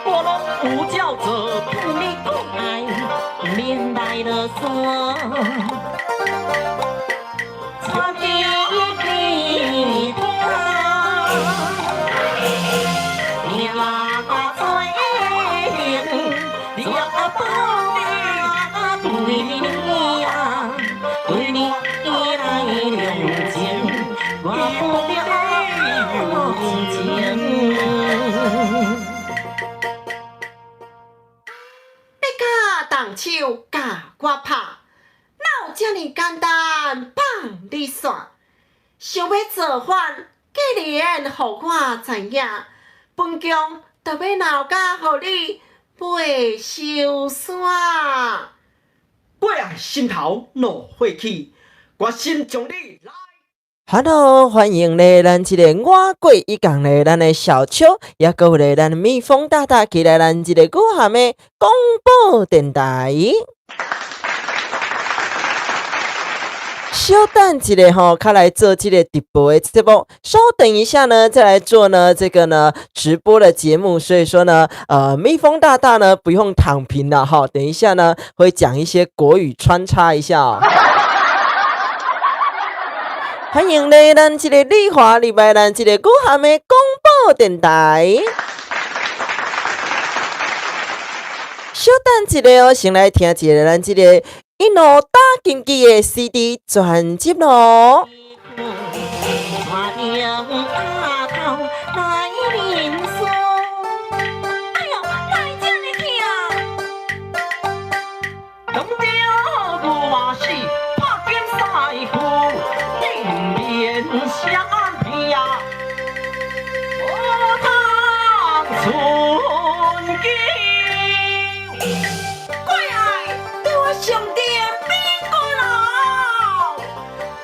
我拢有叫做听你讲爱，免来了山，穿着皮拖，命啊做行，你也不对你啊，对你来用情，我不了情。动手甲我拍，哪有这呢简单放你煞？想要造反，既然互我知影，本宫就要闹甲互你背受山。我爱心头怒火起，决心将你来。Hello， 欢迎咧，咱这个我过一讲咧，咱的小秋，也有咧，咱蜜蜂大大起来，咱这个古汉的广播电台。稍等一下吼，开来做这个直播的节目。稍等一下呢，再来做呢这个呢直播的节目。所以说呢，蜜蜂大大呢不用躺平了哈。等一下呢会讲一些国语穿插一下哦。欢迎来咱这个丽华礼拜咱这个古汉的广播电台。稍等一下哦，先来听一个咱这个一路打经济的 CD 专辑咯。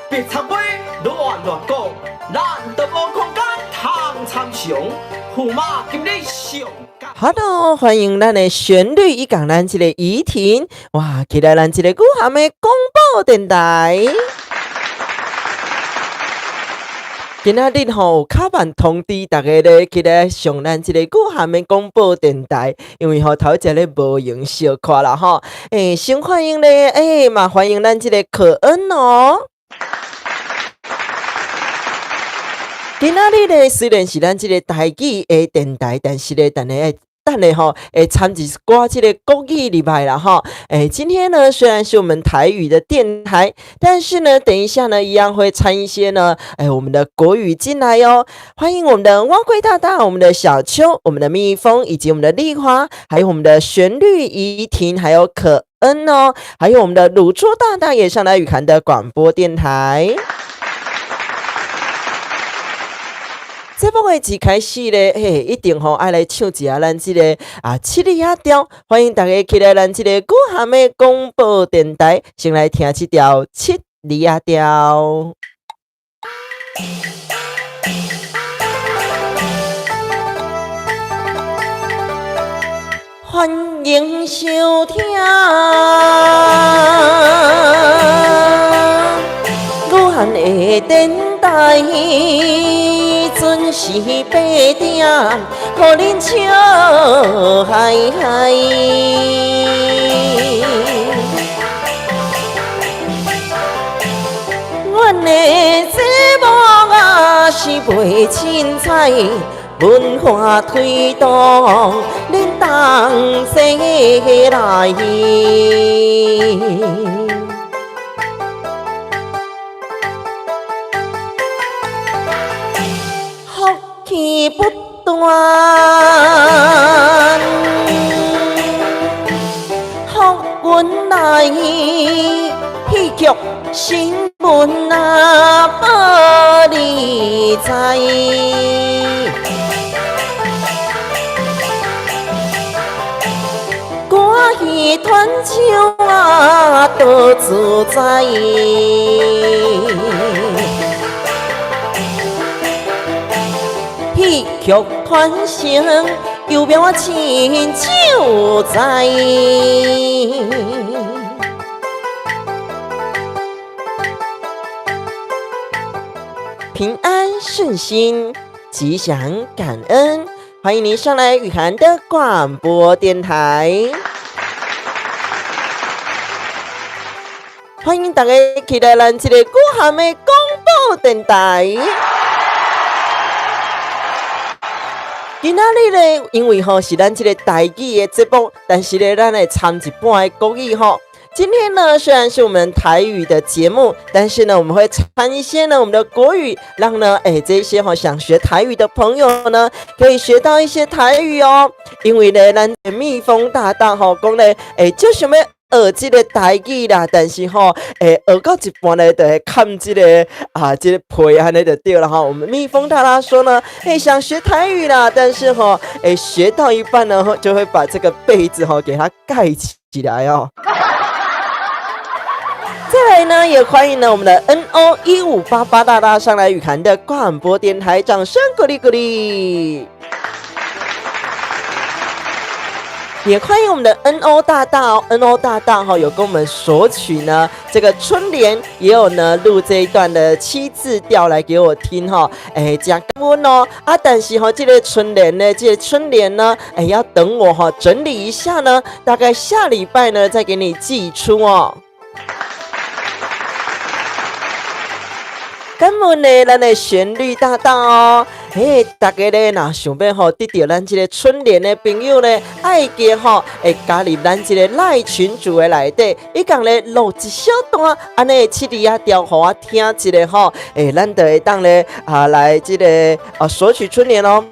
别插嘴，乱讲，咱都无空间通参详，驸马今日上。Hello， 欢迎咱的旋律一港咱这个怡婷，哇，起来咱这个古汉的广播电台。今仔日吼，卡慢通知大家咧，起来上咱这个古汉的广播电台，因为吼头一咧无用小看啦吼，先欢迎咧，嘛欢迎咱这个可恩哦。今仔日咧，虽然是咱这个台语的电台，但是咧，等下吼，掺一寡这个国语里边啦吼。今天呢，虽然是我们台语的电台，但是呢，等一下呢，一样会掺一些呢，我们的国语进来哦。欢迎我们的蛙龟大大，我们的小秋，我们的蜜蜂，以及我们的丽花，还有我们的旋律怡婷，还有可恩哦，还有我们的乳猪大大也上来语涵的广播电台。这部的一开始咧，一定吼爱来唱一下咱这个七里亚调，欢迎大家起来咱这个古汉的广播电台，先来听这条七里亚调。欢迎收听古汉的电台。准时八点，互恁笑嗨嗨。阮的节目是卖凊彩，文化推动，恁同齐来。气不断，福运来，戏剧新闻报你知。歌戏团唱多自在。戏剧传承，又表我亲就在。平安顺心，吉祥感恩。欢迎您上来雨涵的广播电台。欢迎大家期待咱这个古涵的广播电台。今仔日呢，因为是咱这个台语的节目，但是呢，咱会掺一半的国语今天呢，虽然是我们台语的节目，但是呢，我们会掺一些呢我们的国语，让呢这些想学台语的朋友呢，可以学到一些台语哦。因为呢，咱蜜蜂大大讲呢，就想要学这个台语啦，但是学到一半呢，就会看这个这个皮安尼就对了我们蜜蜂大大说呢，想学台语啦，但是学到一半呢，就会把这个被子给它盖起来再来呢，也欢迎呢我们的 NO1588大大上来雨涵的广播电台，掌声鼓励鼓励。也欢迎我们的 NO 大大NO 大大有跟我们索取呢这个春联，也有呢录这一段的7字调来给我听加感恩但是这个春联呢，这个春联呢要等我整理一下呢，大概下礼拜呢再给你寄出感恩呢，咱的旋律大大大家呢，若想要得到咱这个春联的朋友呢，爱记加入咱这个赖群组的内底，你讲呢录一小段，安尼7字调，给我听一个咱就会当呢来这个索取春联哦。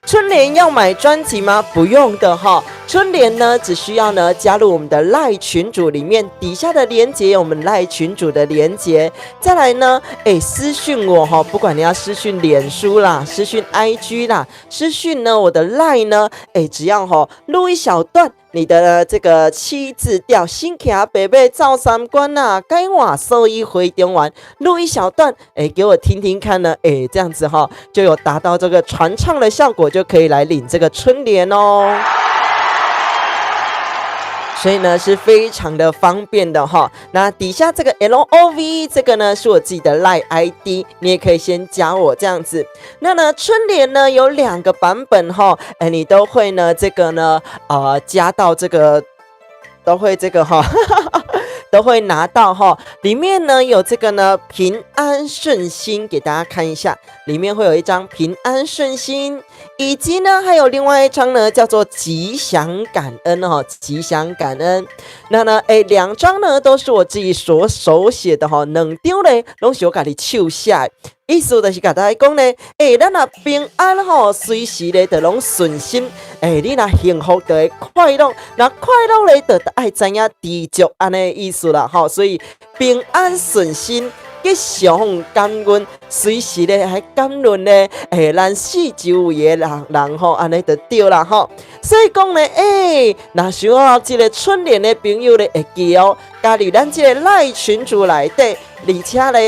春联要买专辑吗？不用的春联呢，只需要呢加入我们的赖群组里面，底下的连结有我们赖群组的连结。再来呢，私讯我不管你要私讯脸书啦，私讯 IG 啦，私讯呢我的赖呢，只要录一小段。你的这个7字调，新骑白马照三关该话收一回中完，录一小段，给我听听看呢，这样子就有达到这个传唱的效果，就可以来领这个春联哦。所以呢是非常的方便的那底下这个 LOV 这个呢是我自己的 LINE ID， 你也可以先加我这样子。那呢春联呢有2个版本你都会呢这个呢加到这个都会这个都会拿到里面呢有这个呢平安顺心，给大家看一下，里面会有一张平安顺心，以及呢还有另外一张呢叫做吉祥感恩吉祥感恩。那呢2张呢都是我自己所手写的2张呢都是我自己手写的，意思就是跟大家讲呢咱若平安随时呢就拢顺心，你若幸福就会快乐，那快乐呢就爱知影知足安尼意思啦所以平安顺心吉祥感恩，随时呢还感恩呢咱四周围的人安尼就对啦所以讲呢若想要这个春联的朋友呢会记加入咱这个赖群组内底，而且呢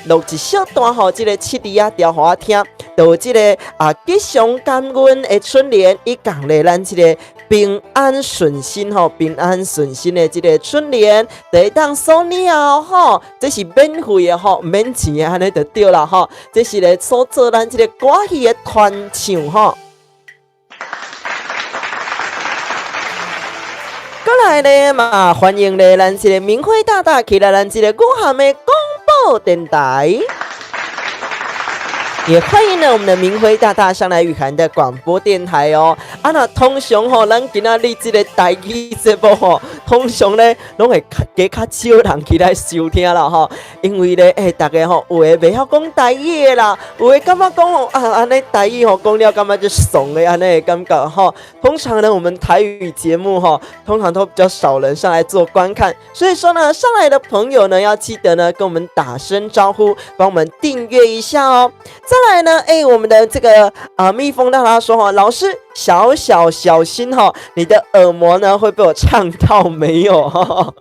录一小段这个7字调给我听，就有这个吉祥感恩的春联，一讲呢咱这个平安顺心平安顺心的这个春联，就会当收了这是免费的免钱的安尼就对啦这是咧所做咱这个歌戏的团唱过来呢嘛，欢迎咧咱这个明辉大大起来咱这个古涵的广播电台。也欢迎呢我们的明辉大大上来雨涵的广播电台那通常咱今仔日这个台语节目通常呢拢会加较少人起来收听啦因为呢大家有的袂晓讲台语的啦，有的感觉讲安尼台语讲了感觉就怂的安尼的感觉通常呢我们台语节目通常都比较少人上来做观看，所以说呢上来的朋友呢要记得呢跟我们打声招呼，帮我们订阅一下再来呢我们的这个蜜蜂大大说老师小心你的耳膜呢会被我呛到没有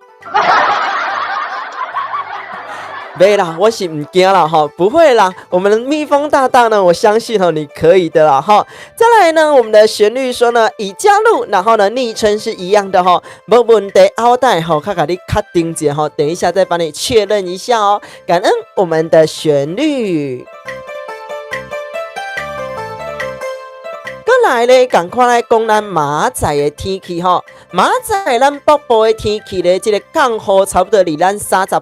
没啦，我是不惊啦不会啦，我们的蜜蜂大大呢，我相信你可以的啦再来呢，我们的旋律说呢，已加入，然后呢，昵称是一样的没问题，后带看看你确定一下等一下再帮你确认一下感恩我们的旋律。来咧，赶快来讲咱明仔的天气吼。明仔咱北部的天气咧，这个降雨差不多离咱30%，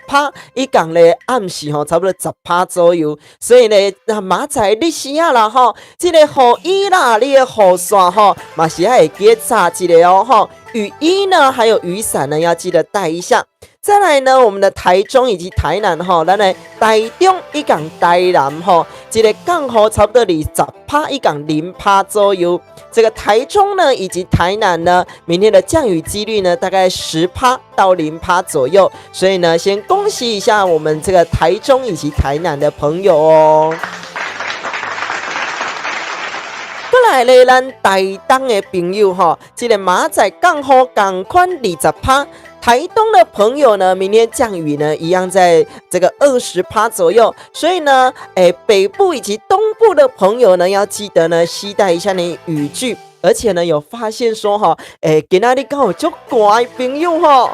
伊讲咧暗时吼差不多10%左右。所以咧，明仔日时啊啦吼，这个雨衣啦，你的雨伞吼，嘛是还会记扎一个哦吼。雨衣呢，还有雨伞呢，要记得带一下。再来呢，我们的台中以及台南吼，咱的台中一港台南吼，这个降雨差不多离10%一港0%左右。这个台中呢以及台南呢，明天的降雨几率呢大概10%到0%左右。所以呢，先恭喜一下我们这个台中以及台南的朋友哦。过来咧，咱台东的朋友吼，这个明仔降雨同款20%。台东的朋友呢，明天降雨呢，一样在这个20%左右。所以呢，北部以及东部的朋友呢，要记得呢，携带一下你雨具。而且呢，有发现说哈，今仔日刚好就乖朋友哈。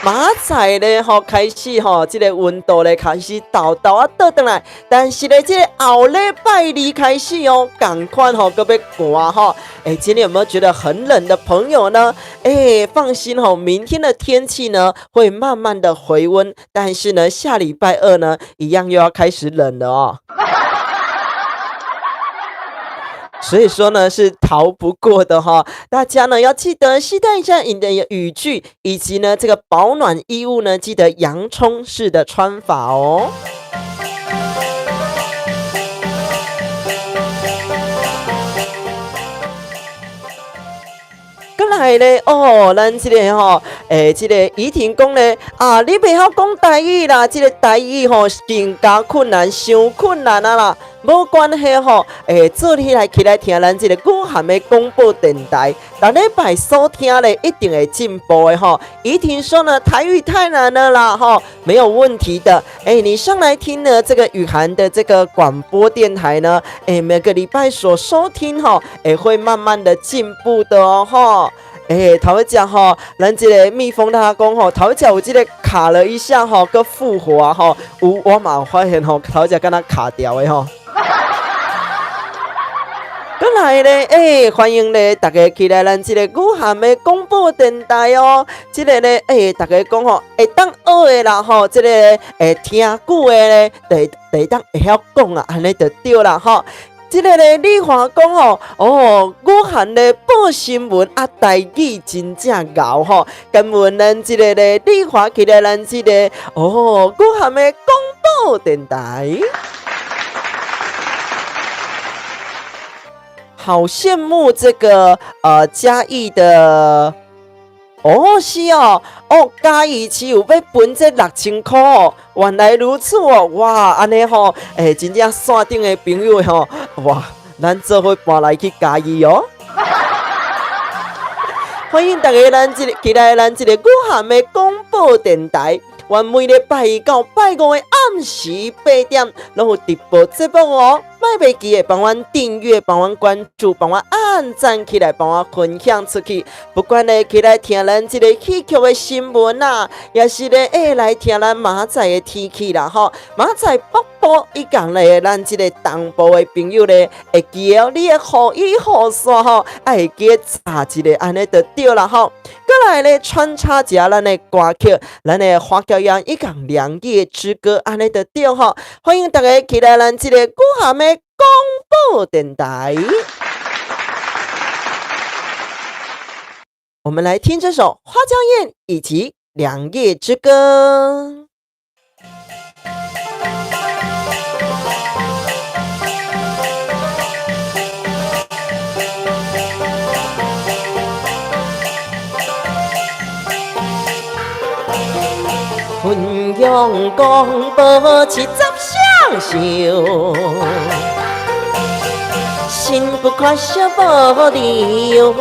明仔咧吼开始吼，这个温度咧开始倒啊倒转来，但是咧这个后礼拜二开始哦，赶快吼个要寒吼。今天有没有觉得很冷的朋友呢？放心吼，明天的天气呢会慢慢的回温，但是呢下礼拜二呢一样又要开始冷了哦。所以说呢，是逃不过的哈。大家呢要记得携带一下你的雨具，以及呢这个保暖衣物呢，记得洋葱式的穿法哦。来咧哦，咱这个吼，这个怡婷讲咧啊，你袂晓讲台语啦，这个台语吼更加困难，伤困难啊啦。无关系吼，做起来起来听咱这个语涵的广播电台，逐礼拜收听咧一定会进步的吼。怡婷说呢，台语太难了啦吼，没有问题的。你上来听呢这个语涵的这个广播电台呢，每个礼拜所收听吼，会慢慢的进步的哦吼。头一只吼，咱这个蜜蜂他讲吼，头一只有这个卡了一下吼，佮复活啊吼，我嘛有发现吼，头一只敢若卡掉的吼。过来咧，欢迎咧，大家起来咱这个语涵的广播电台哦。这个咧，大家讲吼，会当学的啦吼，这个听久的咧，会当会晓讲啊，安尼就对啦吼。这个咧，丽华讲吼，语涵咧报新闻啊，台语真正牛吼。感恩咱这个咧，丽华起来咱这个语涵的广播电台。好羡慕这个嘉义的是嘉义市有要分这6000块哦，原来如此哦，哇，安尼吼，真正线顶的朋友吼，哇，咱做伙搬来去嘉义哦。欢迎大家期待咱这个语涵的广播电台。每礼拜一到拜五的暗时8点，拢有直播节目哦。莫袂记得帮阮订阅、帮阮关注、帮阮按赞起来、帮阮分享出去。不管咧起来听咱这个戏曲的新闻啊，也是咧来听咱明仔的天气啦吼。明仔北部伊讲咧，咱这个东部的朋友咧，会记得你的雨衣雨伞吼，会记得插一个安尼就对啦吼。过来咧穿插一下咱的歌曲，咱的花轿样伊讲《良夜之歌》安尼就对吼。欢迎大家期待咱这个古涵的广播电台。我们来听这首《花轿宴》以及《良夜之歌》。分阳光保持十相守，幸福快乐保留。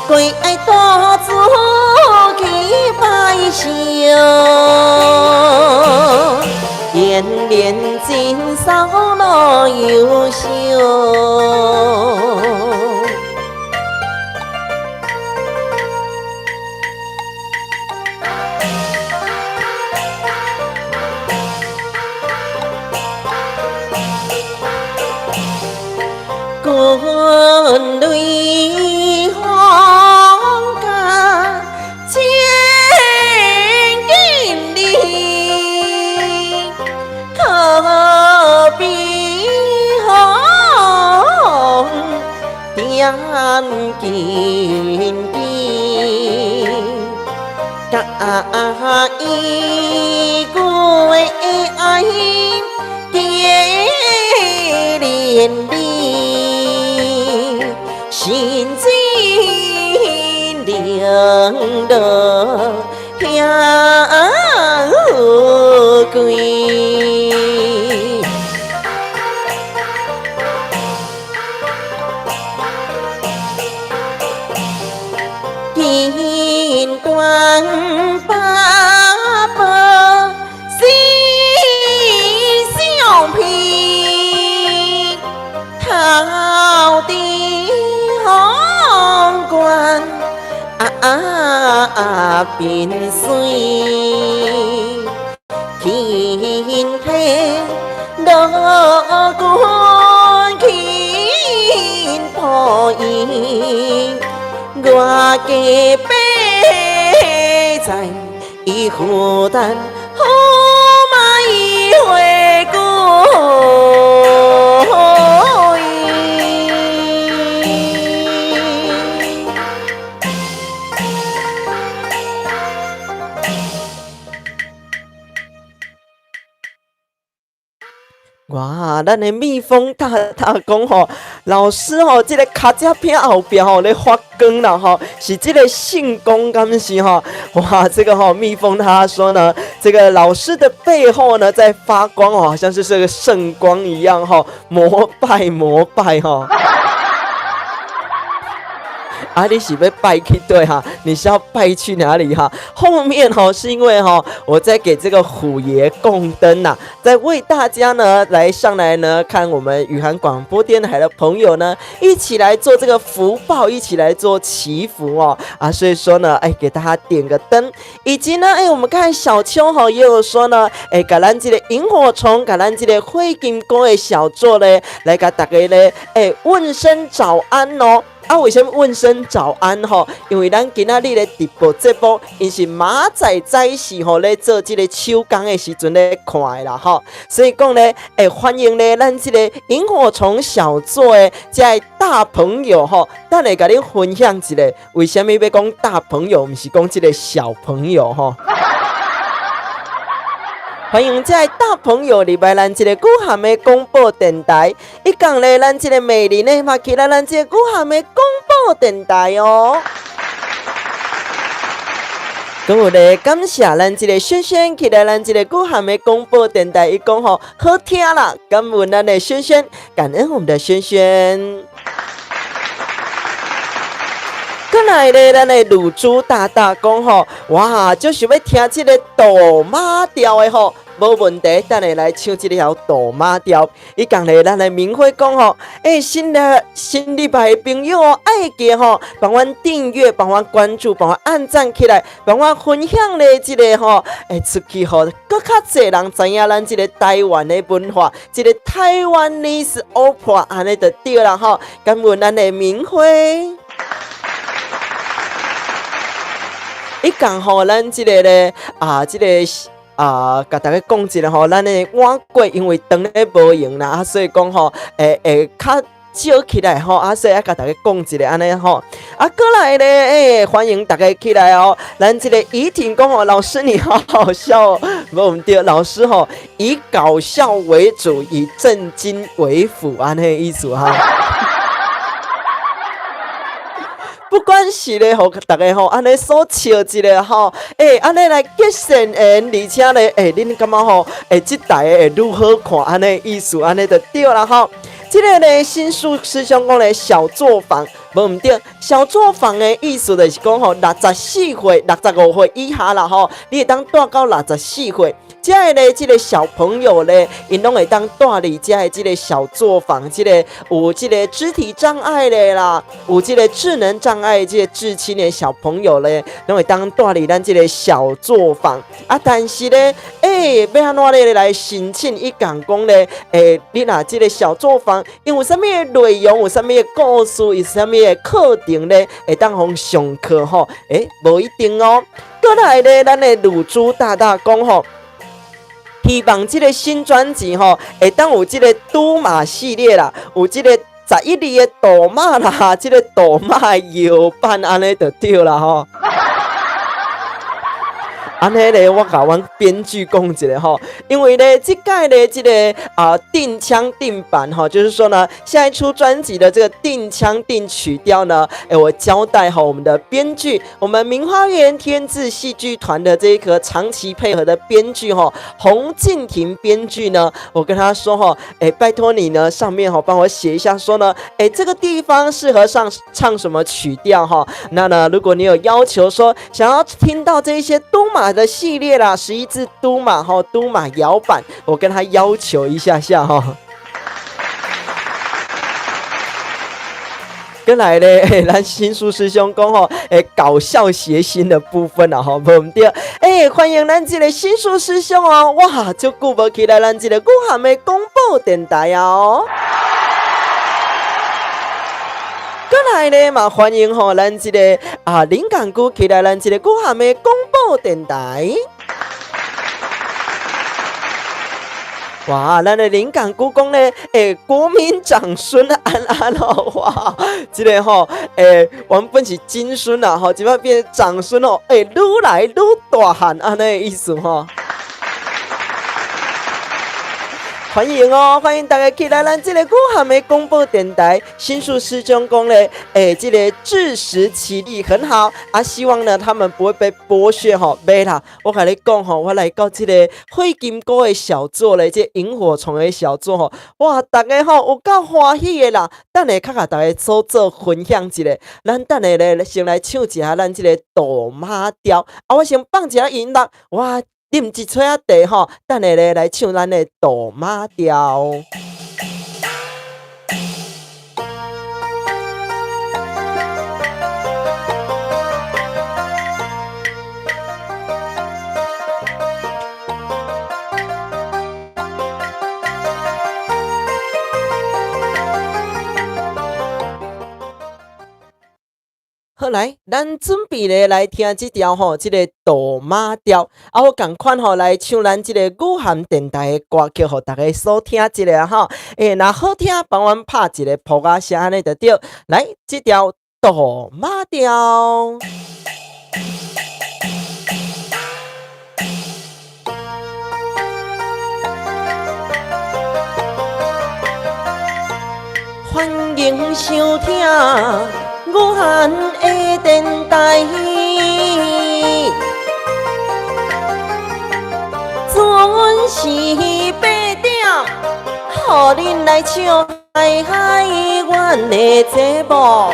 归爱大祖去拜寿，延年今少老优秀。分泪风甲千金里，可比红点金枝，甲伊过爱结连理，心情凉得香归。金冠八百心相披，头顶皇冠变水，天天乐观轻破衣。我家背在伊负担，好嘛伊回顾。哇，咱的蜜蜂大讲吼，老师吼，这个卡夹片后边吼咧发光啦吼，是这个性功敢是吼？哇，这个吼蜜蜂他说呢，这个老师的背后呢在发光哦，好像是这个圣光一样吼，膜拜吼。啊，你是要拜去对哈？你是要拜去哪里哈？后面哈是因为哈我在给这个虎爷供灯呐，在为大家呢来上来呢看我们雨涵广播电台的朋友呢一起来做这个福报，一起来做祈福哦啊，所以说呢，给大家点个灯，以及呢，我们看小秋哈也有说呢，给咱这个萤火虫，给咱这个灰金光的小作呢，来给大家呢，问声早安哦。啊，为什么问声早安吼？因为咱今仔日咧直播节目，因是马仔早时吼咧做这个手工的时阵咧看的啦吼，所以讲咧，欢迎咧咱这个萤火虫小作的这大朋友吼，等下甲你分享一下，为什么要讲大朋友，不是讲这个小朋友吼？欢迎这大朋友入来咱这个古涵的广播电台，一讲咧咱这个美丽呢嘛起来咱这个古涵的广播电台哦。咁我哋感谢咱这个轩轩起来咱这个古涵的广播电台，伊讲吼好听啦，感恩咱的轩轩，感恩我们的轩轩。过来咧，咱的乳猪大大讲吼，哇，就是要听这个杜马调的吼，无问题，等下来唱这条杜马调。伊讲咧，咱的明辉讲吼，新礼拜的朋友哦，爱记吼，帮阮订阅，帮阮关注，帮阮按赞起来，帮阮分享咧这个吼，出去吼，更较侪人知影咱这个台湾的文化，这个台湾This Opera 安尼就对啦吼，感恩咱的明辉。伊讲吼，咱这个咧甲大家讲一下吼，咱的碗粿因为长咧无用啦，所以讲吼，较少起来吼，所以甲大家讲一下安尼吼，过来咧，欢迎大家起来哦。咱这个怡婷讲吼，老师你好好笑哦，无毋对，老师吼以搞笑为主，以正经为辅，安尼意思哈。不管是咧，吼大家吼安尼所笑一个吼，安尼来结善缘，而且咧，恁感觉吼，这台会愈好看，安尼意思，安尼就对啦吼。这个咧，新书师兄讲咧小作坊，无毋对，小作坊的意思就是讲吼，64岁、65岁以下啦吼，你会当带到64岁。遮的这个小朋友咧，因拢会当带伫遮的这个小作坊，这个有这个肢体障碍的啦，有这个智能障碍的这个至亲的小朋友咧，拢会当带伫咱这个小作坊啊。但是咧，要安怎咧来申请？伊讲讲咧，你若这个小作坊，因有啥物内容，有啥物故事，有啥物课程咧，会当互上课吼？无一定哦。过来咧，咱的乳猪大大讲吼。希望这个新专辑吼，会当有这个都马系列啦，有这个11里的斗马啦，这个斗马摇版安尼就对啦吼。安尼咧，我甲阮编剧讲一下吼，因为咧，这届咧这个定腔定版哈，就是说呢，下一出专辑的这个定腔定曲调呢，我交代我们的编剧，我们明花园天字戏剧团的这一个长期配合的编剧洪敬婷编剧呢，我跟他说拜托你呢，上面帮我写一下说呢，这个地方适合唱什么曲调那呢，如果你有要求说想要听到这一些都马的系列啦，11字都马都马摇版，我跟他要求一下下跟来咧，咱新书师兄讲搞笑谐星的部分啊无唔对，欢迎咱这个新书师兄哇，就久无起来咱这个武汉的广播电台啊过来咧嘛，欢迎咱这个林港姑起来咱这个武汉的广播电台。哇，咱的林港姑讲咧，国民长孙安安哇，这个原本是金孙啊这摆变长孙愈来愈大汉安尼的意思欢迎欢迎大家起来咱这个武汉的广播电台。新宿师兄讲咧，这个自食其力很好啊，希望呢他们不会被剥削没啦，我跟你讲我来到这个火金菇的小作咧，这萤火虫的小作哇，大家有够欢喜的啦！等下较甲大家做分享一下，咱等下咧先来唱一下咱这个豆妈调我先放一下音乐，我啉一撮茶等下咧来唱咱的豆妈调。好来，咱准备咧来听这条这个豆妈调我赶快来唱咱这个武汉电台的歌曲，大家收听一下若好听，帮阮拍一个谱啊声安尼就对。来，这条豆妈调。欢迎收听武汉的电台，准时8点，互恁来唱海海阮的节目，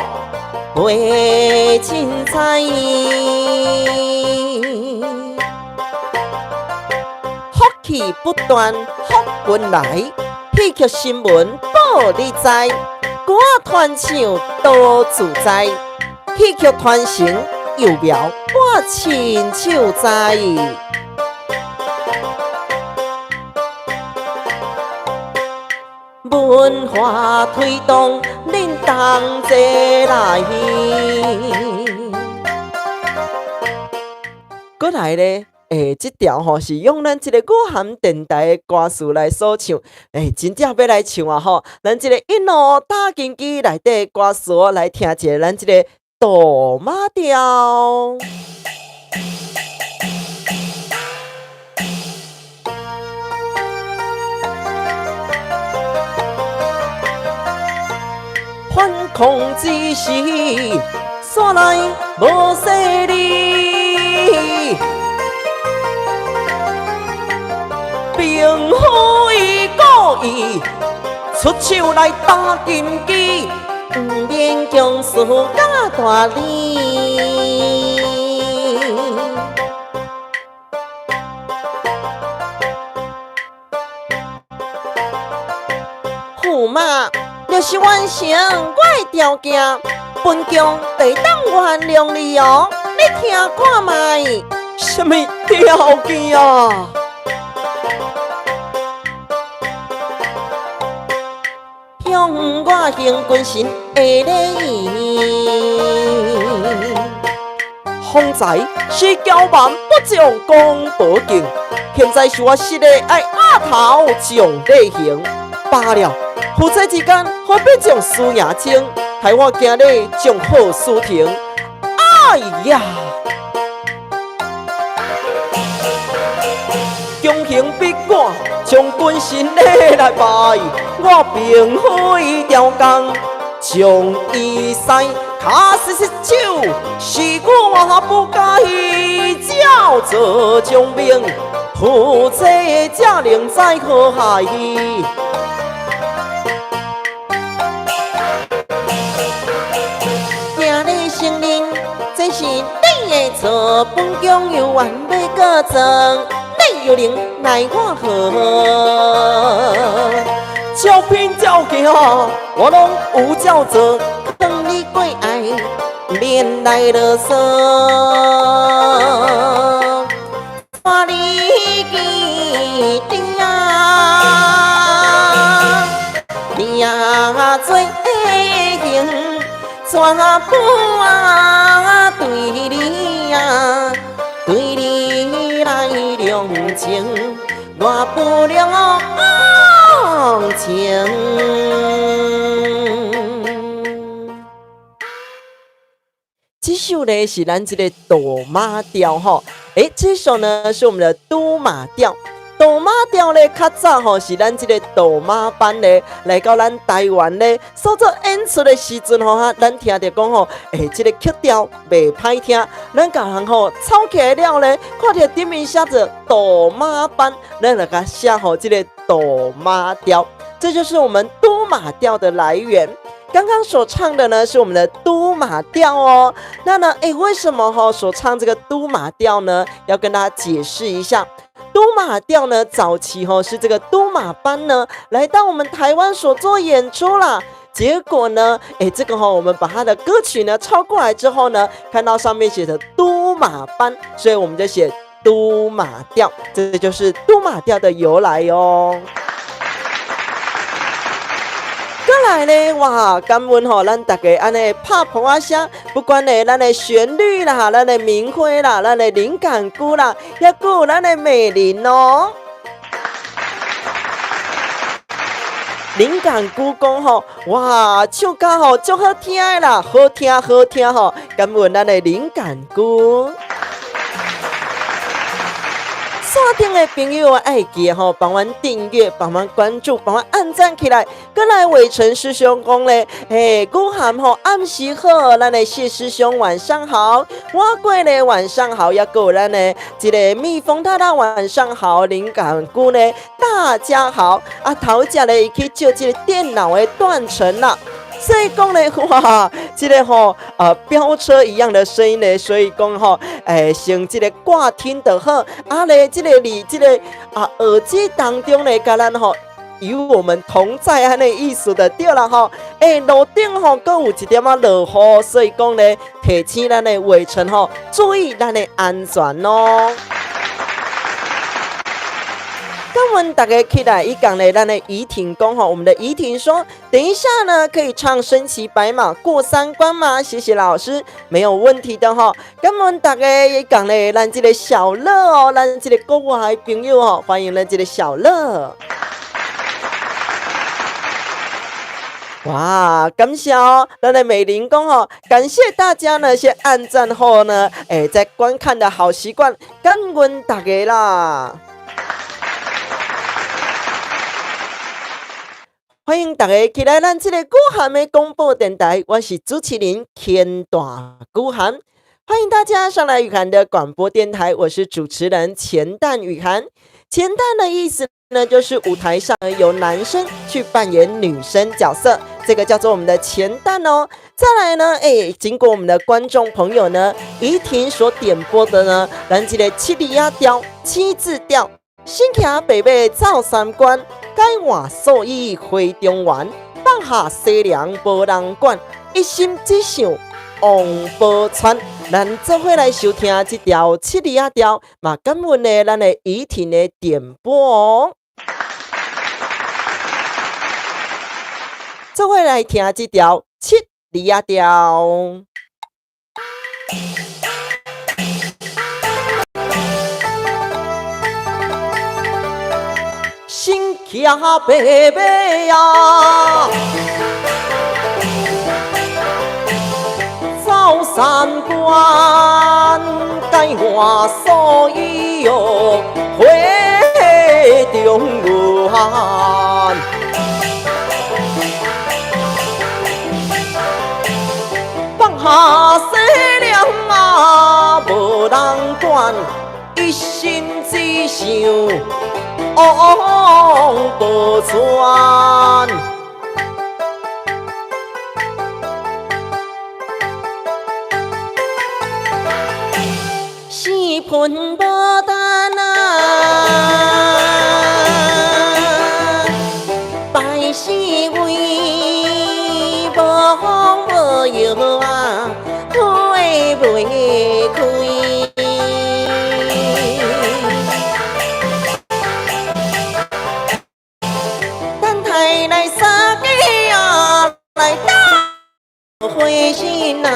卖精彩。福气不断，福运来，戏剧新闻报你知。歌团唱多自在，戏剧传承幼苗我亲手栽。文化推动恁同齐来。过来咧。这条是用咱这个武汉电台的歌词来所唱，真正要来唱咱这个音乐打紧机内底的歌词来听一下，咱这个豆妈调。反抗之时，煞来无势力。并非故意，出手来打金鸡，不免强事假大理。驸马，若是完成我的条件，本宫得当原谅你哦。你听看卖，什么条件啊？向我行君臣的礼仪。方才是骄蛮不将功补敬，现在是我实在爱压头将礼行。罢了，夫妻之间何必将事业轻，害我今日将好事停。哎呀！强行逼我将君臣礼来拜，我并非刁工，将伊使卡死失手，是我不介意，叫做将命，夫妻才能再可害。今日成人，这是你的错，本宫有冤要告状。你有能奈我何？照片照行，我拢有照做。当你过爱，连来啰嗦，看你记定啊，你呀做行，怎不啊对你呀，对你来量情，我不量情。这首呢是咱这个斗马调吼，这首呢是我们的都马调。斗马调呢较早吼是咱这个斗马班呢来到咱台湾呢所做演出的时阵吼哈，咱听着讲吼，这个曲调袂歹听，咱甲人吼抄起来了呢，看到顶面写着斗马班，咱来甲写好这个斗马调，这就是我们都马调的来源。刚刚所唱的呢是我们的都马调哦。那呢，为什么所唱这个都马调呢？要跟大家解释一下。都马调呢，早期是这个都马班呢来到我们台湾所做演出啦。结果呢，这个我们把它的歌曲呢抄过来之后呢，看到上面写的都马班，所以我们就写都马调，这就是都马调的由来哦。再来呢，哇，感恩咱大家安尼拍捧啊声，不管呢咱的旋律啦，咱的名花啦，咱的灵感歌啦，也有咱的美玲哦。灵感歌讲哇，唱歌足好听的啦，好听感恩咱的灵感歌。锁定的朋友爱记帮忙订阅，帮忙关注，帮忙按赞起来。跟来伟成师兄讲咧，古涵暗时好，咱的谢师兄晚上好，我贵咧晚上好，也有咱的这个蜜蜂太太晚上好，灵感姑呢大家好啊，头家咧去借这个电脑的断层啦。所以讲呢，哇，这个飙车一样的声音呢，所以讲像这个挂听就好，啊咧，这个你这个耳机当中呢，甲咱与我们同在安尼意思的对啦路顶搁有一点落雨，所以讲呢，提醒咱的卫生注意咱的安全哦。感恩大家起来一讲呢，咱的怡婷讲我们的怡婷说，等一下呢可以唱身骑白马过三关吗？谢谢老师，没有问题的感恩大家一讲呢，咱这个小乐咱这个国外朋友欢迎咱这个小乐。哇，感谢咱的美玲讲感谢大家呢先按赞后呢，在观看的好习惯，感恩大家啦。欢迎大家起来咱这个古涵的广播电台，我是主持人天大古涵，欢迎大家上来雨涵的广播电台，我是主持人钱蛋雨涵。钱蛋的意思呢，就是舞台上由男生去扮演女生角色，这个叫做我们的钱蛋哦。再来呢，经过我们的观众朋友呢，怡婷所点播的呢，咱这个七里亚调、七字调。身骑白马走三关，改换素衣回中原。放下西凉无人管，一心只想王宝钏。咱做伙来收听这条七里仔调，嘛感恩的咱的怡婷的点播。做伙来听这条七里仔调。身骑白马呀，走三关，改换素衣哟，回中原。放下西凉啊，无人管，一心只想王宝钏。四盆无单啊，百姓为无风无药啊，花未开。等待来三个啊，来打花心来。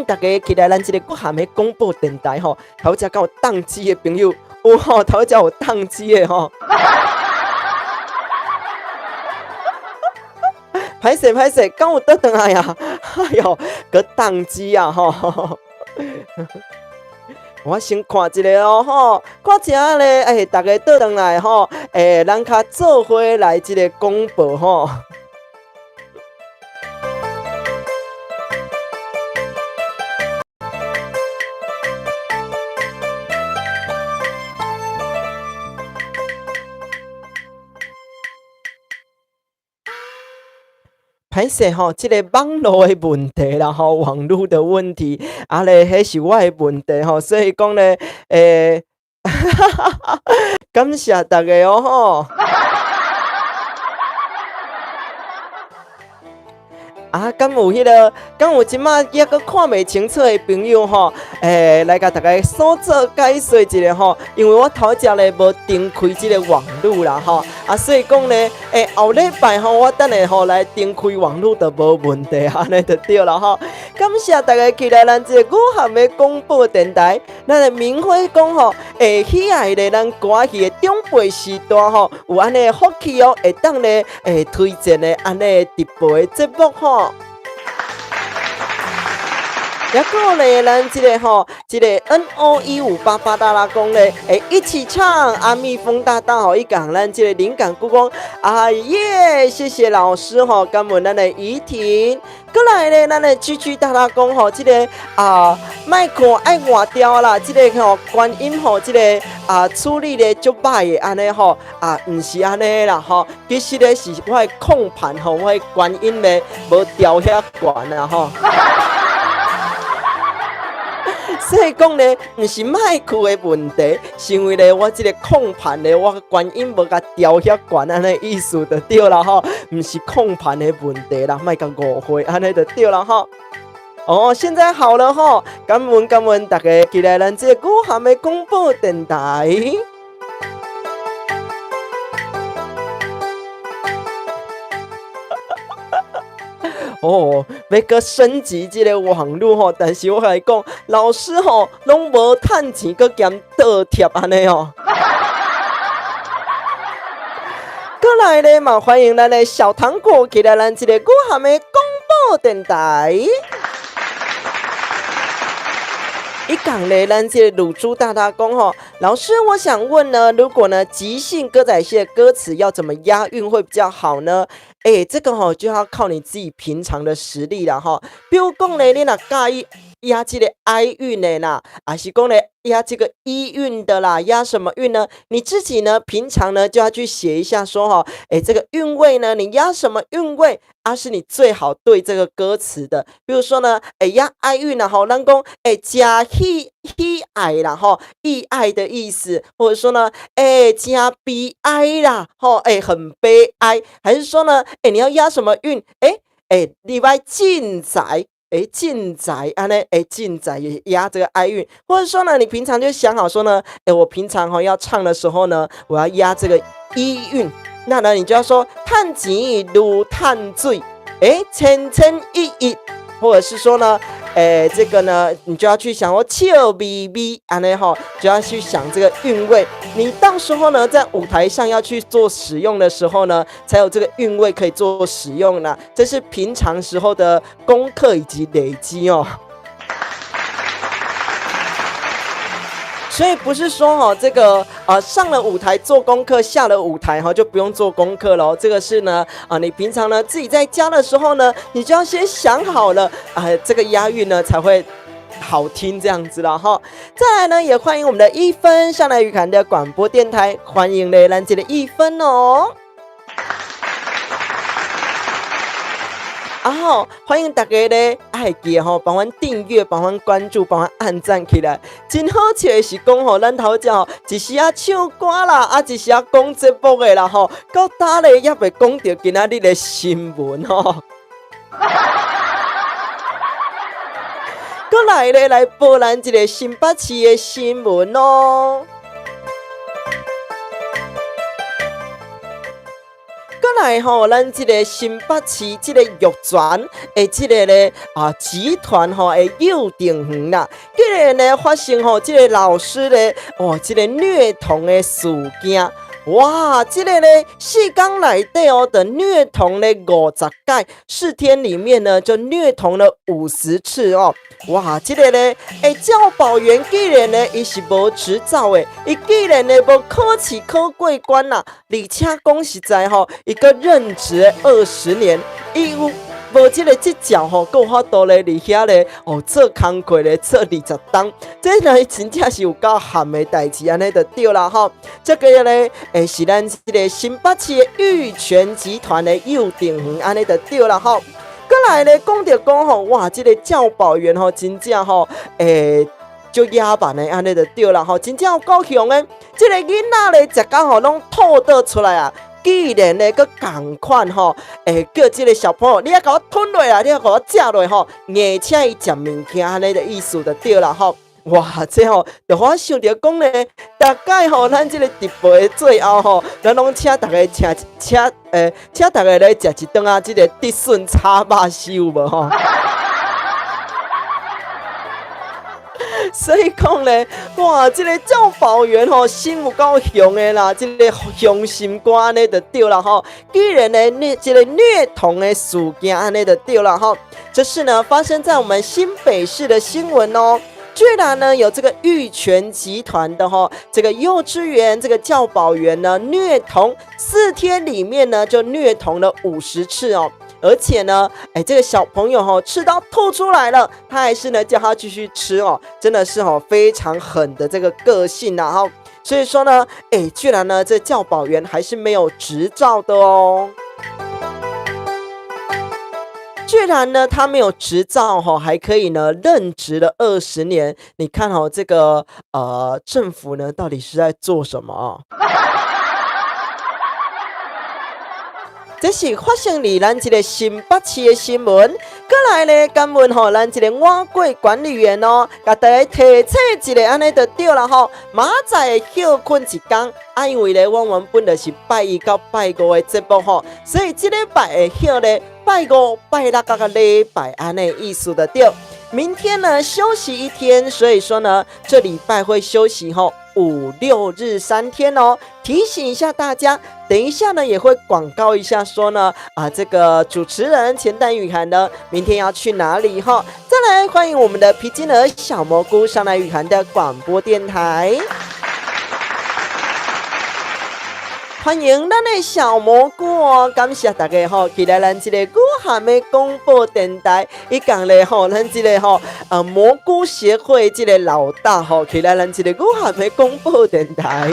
大家期待咱这个国涵的广播电台吼，头只敢有当机的朋友，有吼头只有当机的吼。歹势，敢有倒转来啊？哎哟，个当机啊吼！我先看一个哦吼，看一下咧，大家倒转来吼，咱较做伙来这个广播吼。歹势吼，即个网络的问题啦吼，网络的问题，咧，迄是我的问题吼，所以讲咧，感谢大家哦吼。敢有迄个，敢有即马抑阁看袂清楚的朋友吼，来甲大家所做解说一下吼，因为我头前咧无登开即个网络啦吼，所以讲咧，后礼拜吼，我等下吼来登开网络就无问题，安尼就对啦吼。感谢大家期待咱这个武汉的广播电台，咱的明辉讲吼，喜爱咧咱歌曲的长辈时代吼，有安尼福气哦，会当咧推荐的安尼直播的节目吼。也个咧，咱这个吼，这个 NO1588大拉讲咧，一起唱阿蜜蜂大大吼，伊讲咱这个灵感故宫，耶！谢谢老师吼，感恩咱的怡婷。过来咧，咱的区区大拉讲吼，这个麦克爱换掉啦，这个吼观音吼，这个处理咧足歹的安尼吼，毋是安尼啦吼，其实咧是我的控盘吼，我的观音咧无调遐悬啊吼。所以讲咧，毋是麦克的问题，是因为咧我这个控盘咧，我观音无甲调遐悬安尼意思就对啦吼，毋是控盘的问题啦，莫甲误会安尼就对啦吼。哦，现在好了吼，感恩大家期待咱这个武汉的广播电台。哦，要搁升级这个网络吼，但是我来讲，老师吼拢无趁钱，搁兼倒贴安尼哦。过来咧嘛，欢迎咱的小糖果，期待咱这个武汉的广播电台。一讲咧，咱这乳猪大大公吼，老师，我想问呢，如果呢即兴歌仔戏的歌词要怎么押韵会比较好呢？这个吼就要靠你自己平常的实力啦哈。比如讲咧，你若介意押这个哀韵的啦，还是讲呢押这个一韵的啦，押什么韵呢？你自己呢平常呢就要去写一下说这个韵味呢，你押什么韵味是你最好对这个歌词的。比如说呢，押哀韵啦，咱讲加喜爱啦，意爱的意思，或者说呢，加悲哀啦，很悲哀，还是说呢，你要押什么韵？你要进宅。进宅安呢？进宅也押这个哀韵，或者说呢，你平常就想好说呢，我平常要唱的时候呢，我要押这个一韵，那呢，你就要说叹钱如叹水，千千亿亿，或者是说呢，这个呢，你就要去想笑咪咪安呢就要去想这个韵味。你到时候呢，在舞台上要去做使用的时候呢，才有这个韵味可以做使用呢。这是平常时候的功课以及累积哦。所以不是说这个上了舞台做功课，下了舞台就不用做功课了。这个是呢你平常呢自己在家的时候呢，你就要先想好了这个押韵呢才会好听这样子了哈。再来呢，也欢迎我们的一分上来语侃的广播电台，欢迎嘞咱这个一分哦。欢迎大家咧，爱记帮阮订阅、帮阮关注、帮阮按赞起来。真好笑的是讲咱头前一时唱歌啦，一时讲节目的啦到打咧也袂讲到今仔日的新闻过来咧，来报咱一个新北市的新闻哦。过来咱这个新北市这个玉泉的这个咧集团的幼稚园啦，竟然呢发生这个老师咧这个虐童的事件。哇，这个呢4天内底的虐童了50届，4天里面呢就虐童了50次哦。哇，这个呢教保员既然呢伊是无执照的，伊既然呢无考试考过关啦，而且讲实在伊个任职20年，伊有无这个执照够法度咧，伫遐咧做工课咧做20天，这呢真正是有够含的代志，安尼就对啦这个咧是咱这个新北市的玉泉集团的幼稚园，安尼就对啦过来咧讲到讲哇，这个教保员真正就野蛮的安尼就对啦真正有够凶的，这个囡仔咧食到拢吐倒出来啊！既然呢，佮同款叫这个小朋友，你要给我吞落啦，你要给我食落而且伊食物件安尼的意思就对啦哇，这就我想到讲呢，大概咱这个直播的最后咱拢请大家请大家来食一顿这个德顺炒肉烧无所以讲呢，哇，这个教保员心有够凶的啦，这个凶心肝安尼就对啦既然呢，这个虐童的事件安尼就对啦这是呢发生在我们新北市的新闻哦。居然呢有这个玉泉集团的这个幼稚园这个教保员呢虐童4天里面呢就虐童了50次哦。而且呢，这个小朋友吃到吐出来了，他还是呢叫他继续吃真的是非常狠的这个个性啊所以说呢，居然呢这教保员还是没有执照的哦。居然呢，他没有执照还可以呢任职了20年。你看这个政府呢到底是在做什么这是发生在咱这个新北市的新闻。过来呢，感恩咱这个碗粿管理员甲大家提醒一个安尼就对啦明仔休困一天因为呢，我原本就是拜1到拜5的节目所以这礼拜会休呢拜5、拜6个礼拜安尼意思就对。明天呢休息1天，所以说呢这礼拜会休息5、6日3天提醒一下大家，等一下呢也会广告一下说呢这个主持人钱淡雨涵呢明天要去哪里再来欢迎我们的皮筋儿小蘑菇上来雨涵的广播电台。欢迎咱的小蘑菇哦！感谢大家吼，期待咱这个武汉的广播电台，伊讲咧吼，咱这个吼蘑菇协会这个老大吼，期待咱这个武汉的广播电台。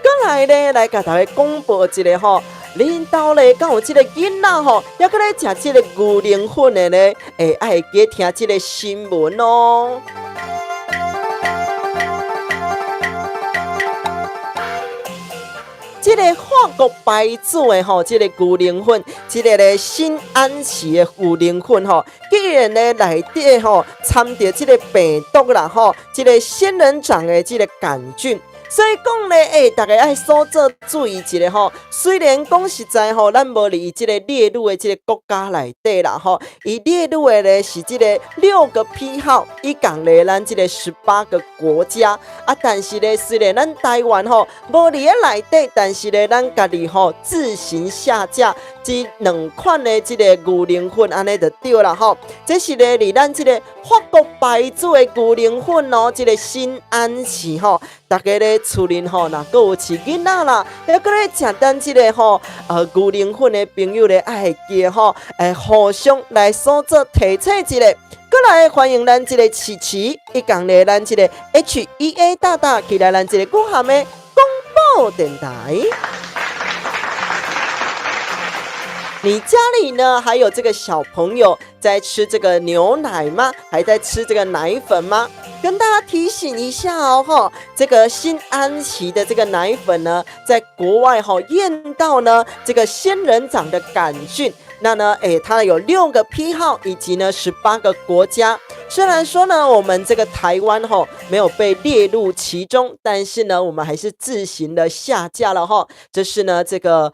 过来咧，来甲大家广播一个吼。恁兜咧，敢有即个囡仔吼，还搁咧食即个牛奶粉的咧，爱记听即个新闻哦。即个法国牌子的吼，即个牛奶粉，即个咧新安琪的牛奶粉吼，竟然咧内底吼掺着即个病毒啦吼，即个仙人掌的即个杆菌。所以讲咧，大家爱所做注意一下吼。虽然讲实在吼，咱无伫即个列入的即个国家内底啦吼，伊列入的咧是即个6个批号，伊共咧咱即个18个国家啊。但是咧，虽然咱台湾吼无伫咧内底，但是咧咱家己吼自行下架这2款的即个牛奶粉，安尼就对啦吼。这是咧伫咱即个法国牌子的牛奶粉哦，即个新安琪吼，大家咧。厝里吼，若阁有饲囡仔啦，还阁咧食咱即个吼牛奶粉的朋友咧，爱记吼，互相来所做提醒一下。过来欢迎咱即个琪琪，伊共咧咱即个 HEA 大大，期待咱即个武汉的广播电台。你家里呢还有这个小朋友在吃这个牛奶吗？还在吃这个奶粉吗？跟大家提醒一下哦，这个新安琪的这个奶粉呢，在国外验到呢这个仙人掌的杆菌，那呢，它有6个批号，以及呢18个国家。虽然说呢，我们这个台湾没有被列入其中，但是呢，我们还是自行的下架了哈。这是呢这个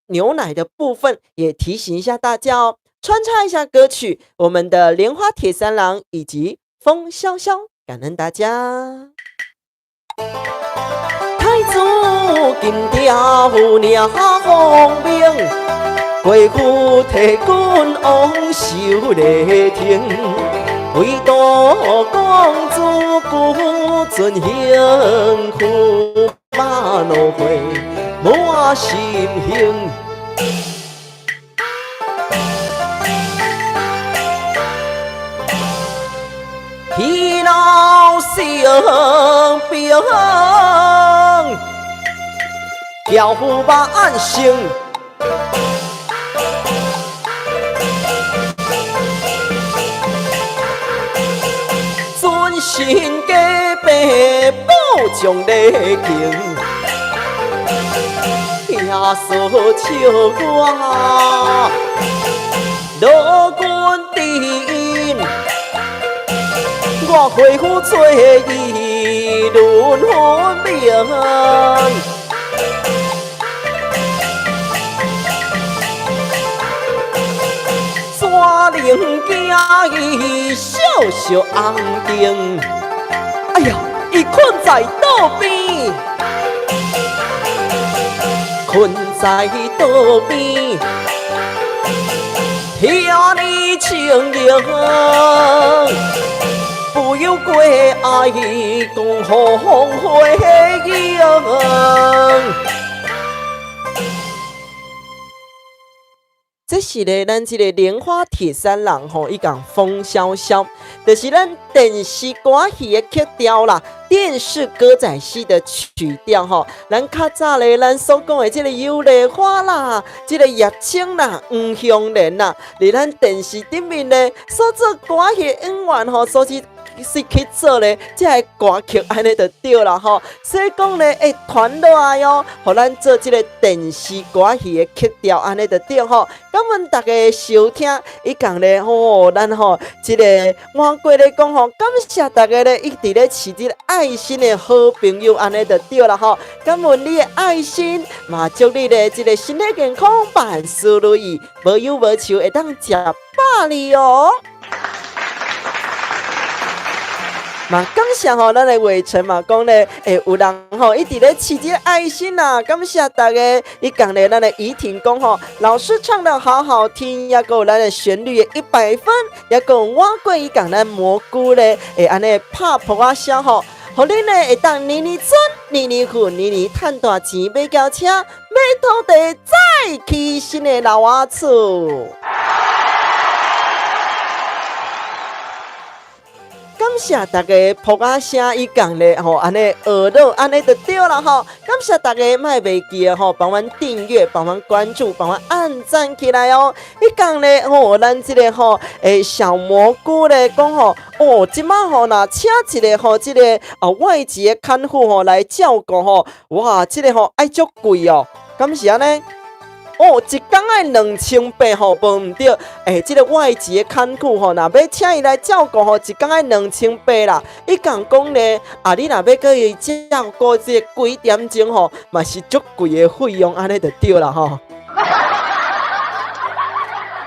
牛奶的部分，也提醒一下大家哦。穿插一下歌曲，我们的莲花铁三郎以及风萧萧，感恩大家。太祖金条领风明，贵府提君王守礼亭，唯独公主孤尊幸福，马路会满心兴。彼老成兵，调虎万胜。尊神加倍保障礼敬，也所笑我乐君第一。我恢复做伊轮分命，山林行伊小小红灯，哎呀，伊困在倒边，困在倒边，遐尼情形。不由归爱共红辉映。这是咧，咱这个莲花铁三郎伊讲风萧萧，就是咱电视歌戏的曲调啦，电视歌仔戏的曲调咱较早咧，咱所讲的这个有梨花啦，这个叶青啦、黄香莲啦，伫咱电视顶面咧所做歌戏演员所是去做咧，这个歌曲安尼就对啦所以讲咧，传落来哦，互咱做这个电视歌戏的曲调安尼就对感恩大家收听，伊讲咧咱这个我过咧讲感谢大家咧一直咧持这个爱心的好朋友，安尼就对啦感恩你的爱心，嘛祝你咧这个身体健康，万事如意，无忧无愁，会当食饱哩哦。嘛，感谢咱的伟成嘛，讲咧，有人一直咧持这个爱心啦，感谢大家。伊讲咧，咱的怡婷讲老师唱得好好听，也有咱的旋律100分，也有我过伊讲咱蘑菇咧，安尼拍破啊声互恁呢会当年年春、年年富、年年赚大钱，买轿车、买土地，再起新的老瓦厝。感谢大家扑啊声伊讲咧吼，安尼学到安尼就对了吼。感谢大家莫袂记吼，帮阮订阅、帮阮关注、帮阮按赞起来哦。伊讲咧吼，咱即个吼小蘑菇咧讲吼，即马吼若请一个吼即个外籍的看护吼来照顾吼，哇，即个吼爱足贵哦，敢是安尼？一工爱2800吼，无毋对。即个外籍的看护吼，若要请伊来照顾吼，一工爱2800啦。伊讲咧，你若要搁伊照顾即个几点钟吼，嘛是足贵的费用，安尼就对啦吼。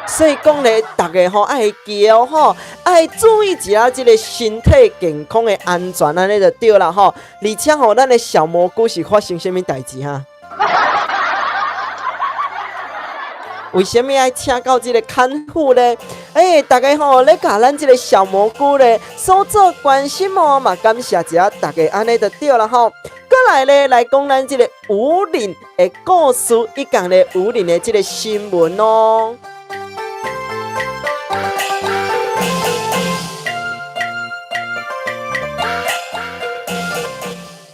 所以讲咧，大家吼爱记哦吼，爱注意一下即个身体健康的安全，安尼就对啦吼。而且吼，咱的小蘑菇是发生什么代志哈？为什么爱请到这个看护呢？大家吼咧甲咱这个小蘑菇咧所做关心哦嘛，感谢一下大家，安尼就对了吼。过来咧来讲咱这个武林的故事，伊讲咧武林的这个新闻哦。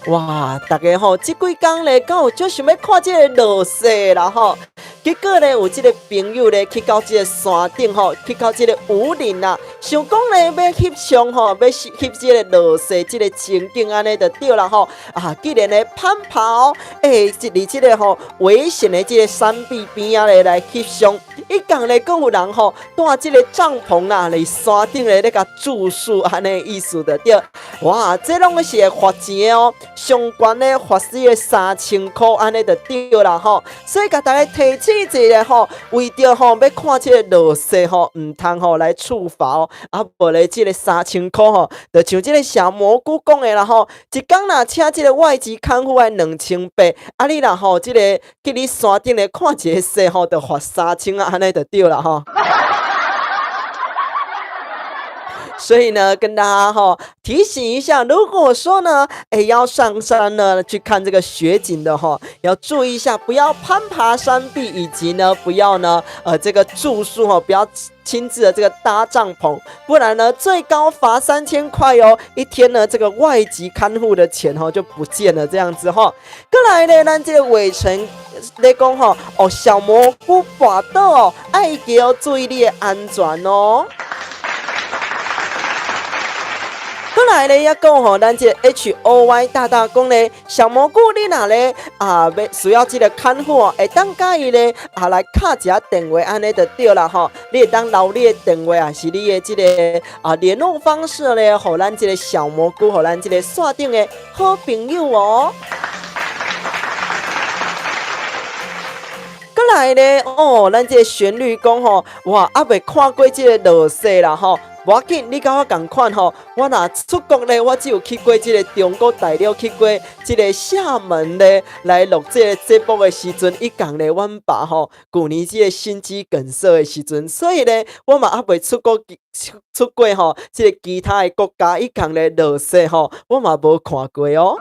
哇，大家吼，这几天咧，敢有足想要看这个落雪啦吼。结果咧，有这个朋友咧去到这个山顶吼，去到这个武林啦，想讲咧要翕相吼，要翕这个落雪这个情景安尼就对啦吼。既然咧攀爬哦，离这个吼危险的这个山壁边仔咧来翕相，伊讲咧，阁有人吼带这个帐篷啦，嚟山顶咧甲住宿安尼意思就对。哇，这拢是会罚钱哦，上悬咧罚死个3000块安尼就对啦吼。所以甲大家提醒一下吼，为着吼要看这个落雪吼，唔通吼来处罚哦。无咧这个3000块吼，就像这个小蘑菇讲的啦吼，一工若请这个外籍看护爱2800，你若吼这个去你山顶咧看一个雪吼，就罚3000安尼就对啦吼。所以呢，跟大家提醒一下，如果说呢，要上山呢去看这个雪景的要注意一下，不要攀爬山壁，以及呢，不要呢，这个住宿不要亲自的这个搭帐篷，不然呢，最高罚3000块哦，一天呢，这个外籍看护的钱就不见了，这样子过来呢，咱这个伟成咧讲小蘑菇滑倒爱记要注意你的安全哦。过来咧，也讲咱这 HOY 大大讲咧，小蘑菇你若咧需要这个看护会当甲伊咧来敲一下电话，安尼就对啦吼。你会当留你的电话是你的这个联络方式咧，互咱这个小蘑菇，互咱这个线顶的好朋友哦。过来咧，咱这个旋律讲哇，未看过这个落雪啦吼。无要紧，你甲我共款我若出国咧，我只有去过这个中国大陆，去过这个厦门咧，来录这个节目的时阵，伊讲咧，阮爸旧年这个心肌梗塞的时阵，所以咧，我嘛未出过这个其他的国家，伊讲咧落雪我嘛无看过哦。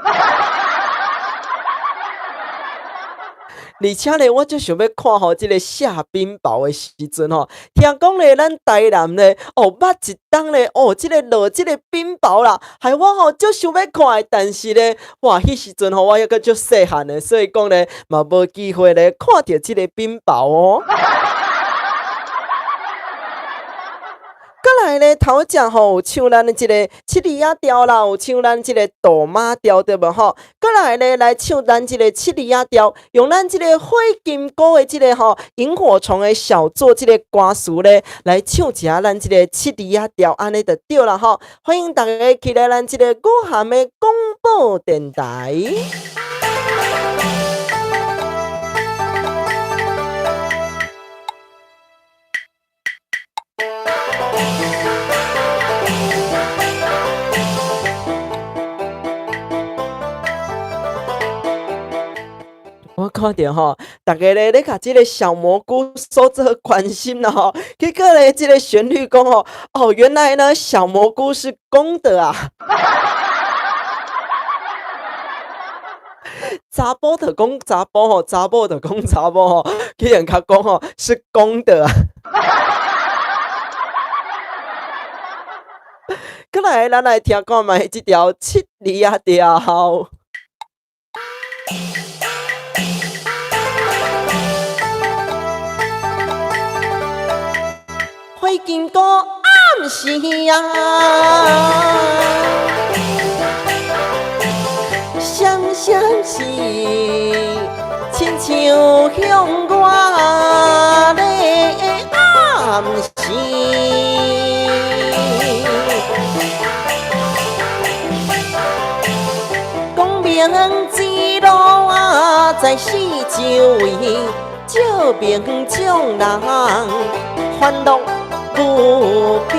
而且咧，我就想要看这个下冰雹的时阵听讲咧，咱台南咧捌一当咧这个落这个冰雹啦，害我就想要看的，但是咧，哇，迄时阵我还阁足细汉的，所以讲咧嘛无机会咧看到这个冰雹哦。过来咧，头只有唱咱的这个七里仔调啦，有唱咱这个大马调对无过来咧，来唱咱这个七里仔调，用咱这个火金鼓的这个萤火虫的小作这个歌词咧，来唱一下咱这个七里仔调，安尼就对啦欢迎大家起来咱这个武汉的广播电台。我看到大家咧甲这个小蘑菇所做关心啦结果咧这个旋律讲原来呢小蘑菇是公的啊。查甫就讲查甫吼，查某就讲查某吼，去人家讲吼是公的啊。过来，咱来听看卖这条七里啊调。花见过暗时啊，双双是亲像向我咧暗示。光明之路啊，在四周围，照明将人烦恼不必。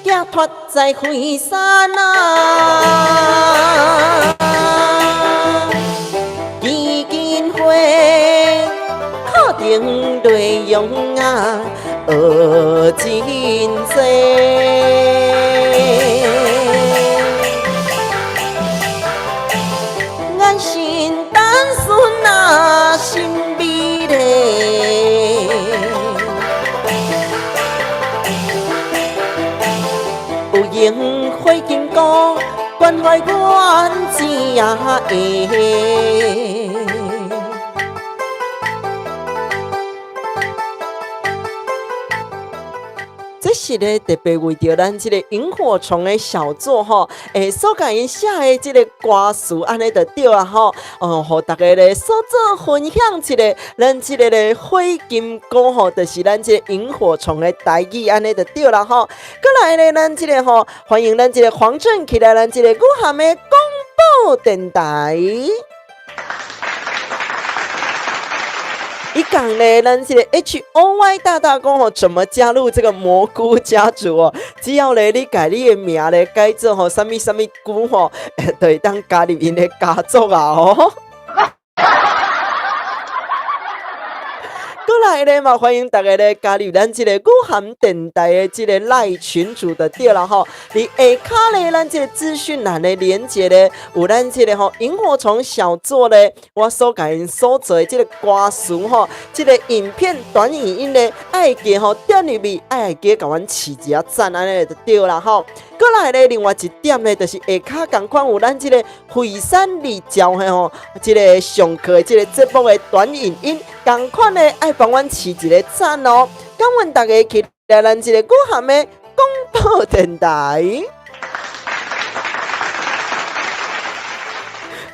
寄托在惠山啊，基金会敲定内容啊，学真多。眼神单纯啊，心美丽。有缘花见过，关怀阮只也会。这是咧特别为着咱这个萤火虫的小作吼，所甲因写的这个歌词安尼就对啊吼，互大家咧所做分享一个咱这个咧火金歌吼，就是咱这个萤火虫的台语安尼就对啦吼。过来咧，咱这个吼，欢迎咱这个黄正起来，咱这个武汉的广播电台。一讲呢，咱这个 HOY 大大讲吼，怎么加入这个蘑菇家族哦？只要呢，你改你的名咧改做吼，什么什么菇吼，就会当加入因的家族啊哦。过来咧嘛，欢迎大家咧加入咱这个武汉电台的这个赖群组的对啦吼。你下骹咧，咱这个资讯栏的连接咧，有咱这个吼萤火虫小作咧，我所甲因所做的这个歌词吼，这个影片短影音咧，爱记吼点入去，爱记甲阮试一下赞安尼就对啦吼。过来咧，另外一点咧，就是下骹同款有咱这个惠山立教的吼，这个上课的这个节目的短影音，同款咧爱帮阮试一个赞哦。感恩大家去来咱这个武汉的广播电台。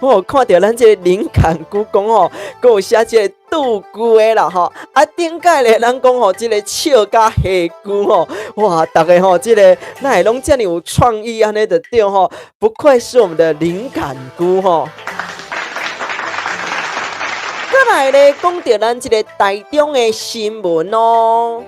我有看到咱这个灵感故讲吼，佮有写这个杜姑的啦吼，啊顶届咧咱讲吼，这个笑甲虾姑吼，哇，大家吼这个哪会拢这么有创意安尼就对吼，不愧是我们的灵感姑吼。过来咧，讲到咱这个台中的新闻哦。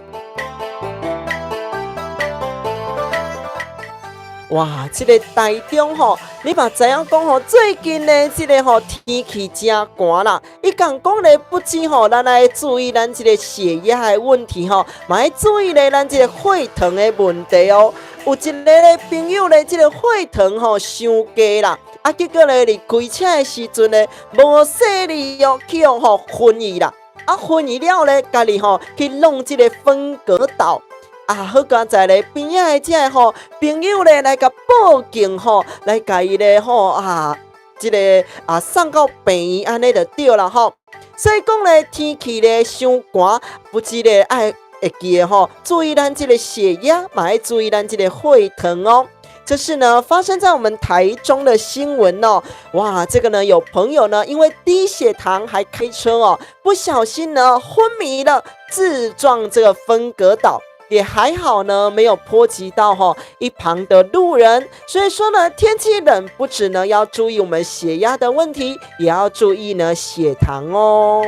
哇，这个台中吼，你嘛知影讲吼，最近呢，这个吼天气真寒啦。伊讲讲咧，不止吼，咱来注意咱这个血压的问题吼，嘛要注意咧咱这个血糖的问题哦。有一个咧朋友咧，这个血糖吼伤低啦，啊结果咧，伫开车的时阵咧，无细力哦，去用吼昏去啦，啊昏去了咧，家己吼去弄这个分隔岛。啊，好刚才咧边仔的这个吼朋友咧来甲报警吼，来甲伊咧吼啊，这个送到病院安尼就对啦吼。所以讲咧天气咧伤寒，不止咧爱会记的吼，注意咱这个血压，嘛要注意咱这个血糖哦。这是呢发生在我们台中的新闻哦。哇，这个呢有朋友呢因为低血糖还开车哦，不小心呢昏迷了，自撞这个分隔岛。也还好呢，没有波及到一旁的路人。所以说呢，天气冷不止呢要注意我们血压的问题，也要注意呢血糖哦。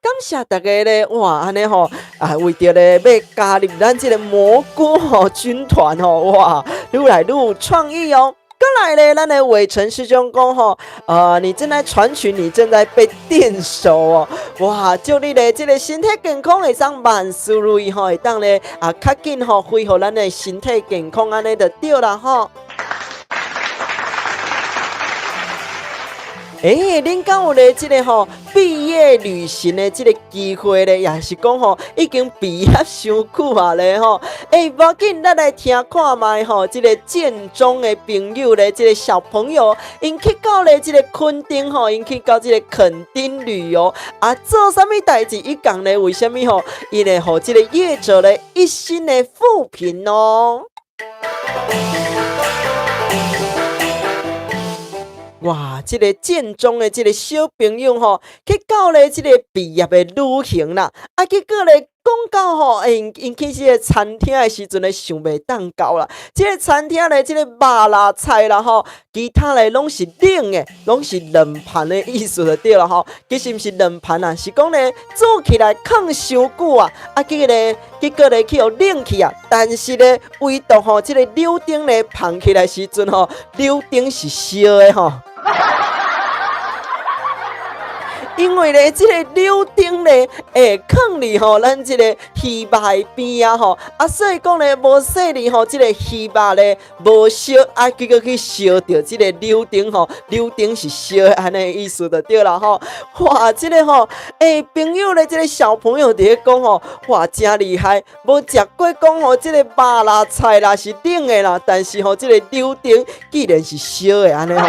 感谢大家咧，哇，安尼为着咧要加入咱这个蘑菇军团哇，愈来愈有创意哦。过来咧，咱的伟成师兄讲吼，你正在传群，你正在被电熟哦。哇，祝你咧这个身体健康会当万事如意吼，会当咧较紧吼恢复咱的身体健康安尼就对啦吼。恁敢有咧这个吼毕业旅行的这个机会咧，也是讲吼已经毕业伤久啊咧吼。无要紧，咱来听看卖吼，这个建中的朋友咧，这个小朋友因去到咧这个垦丁吼，因去到这个垦丁旅游啊，做啥物代志？伊讲咧为什么吼？伊咧互这个业者咧一心的负评哦。哇！这个建中的这个小朋友吼，去到咧这个毕业的旅行啦，结果咧讲到吼，因去这个餐厅的时阵咧，想袂当到啦。这个餐厅咧，这个麻辣菜啦吼，其他咧拢是冷的，拢是冷盘的意思就对了吼。其实毋是冷盘啊，是讲咧做起来放伤久啊，结果咧去互冷去啊。但是咧，唯独吼，这个柳丁咧放起来时阵吼，柳丁是烧的吼。因为咧，这个柳丁咧，放伫吼咱这个鱼肉边啊吼，所以讲咧，无说哩吼，这个鱼肉咧无烧，结果去烧着这个柳丁吼，柳丁是烧的安尼意思就对啦吼。哇，这个吼，朋友咧，这个小朋友伫咧讲吼，哇，真厉害，无食过讲吼，这个麻辣菜啦是冷的啦，但是吼，这个柳丁既然是烧的安尼吼。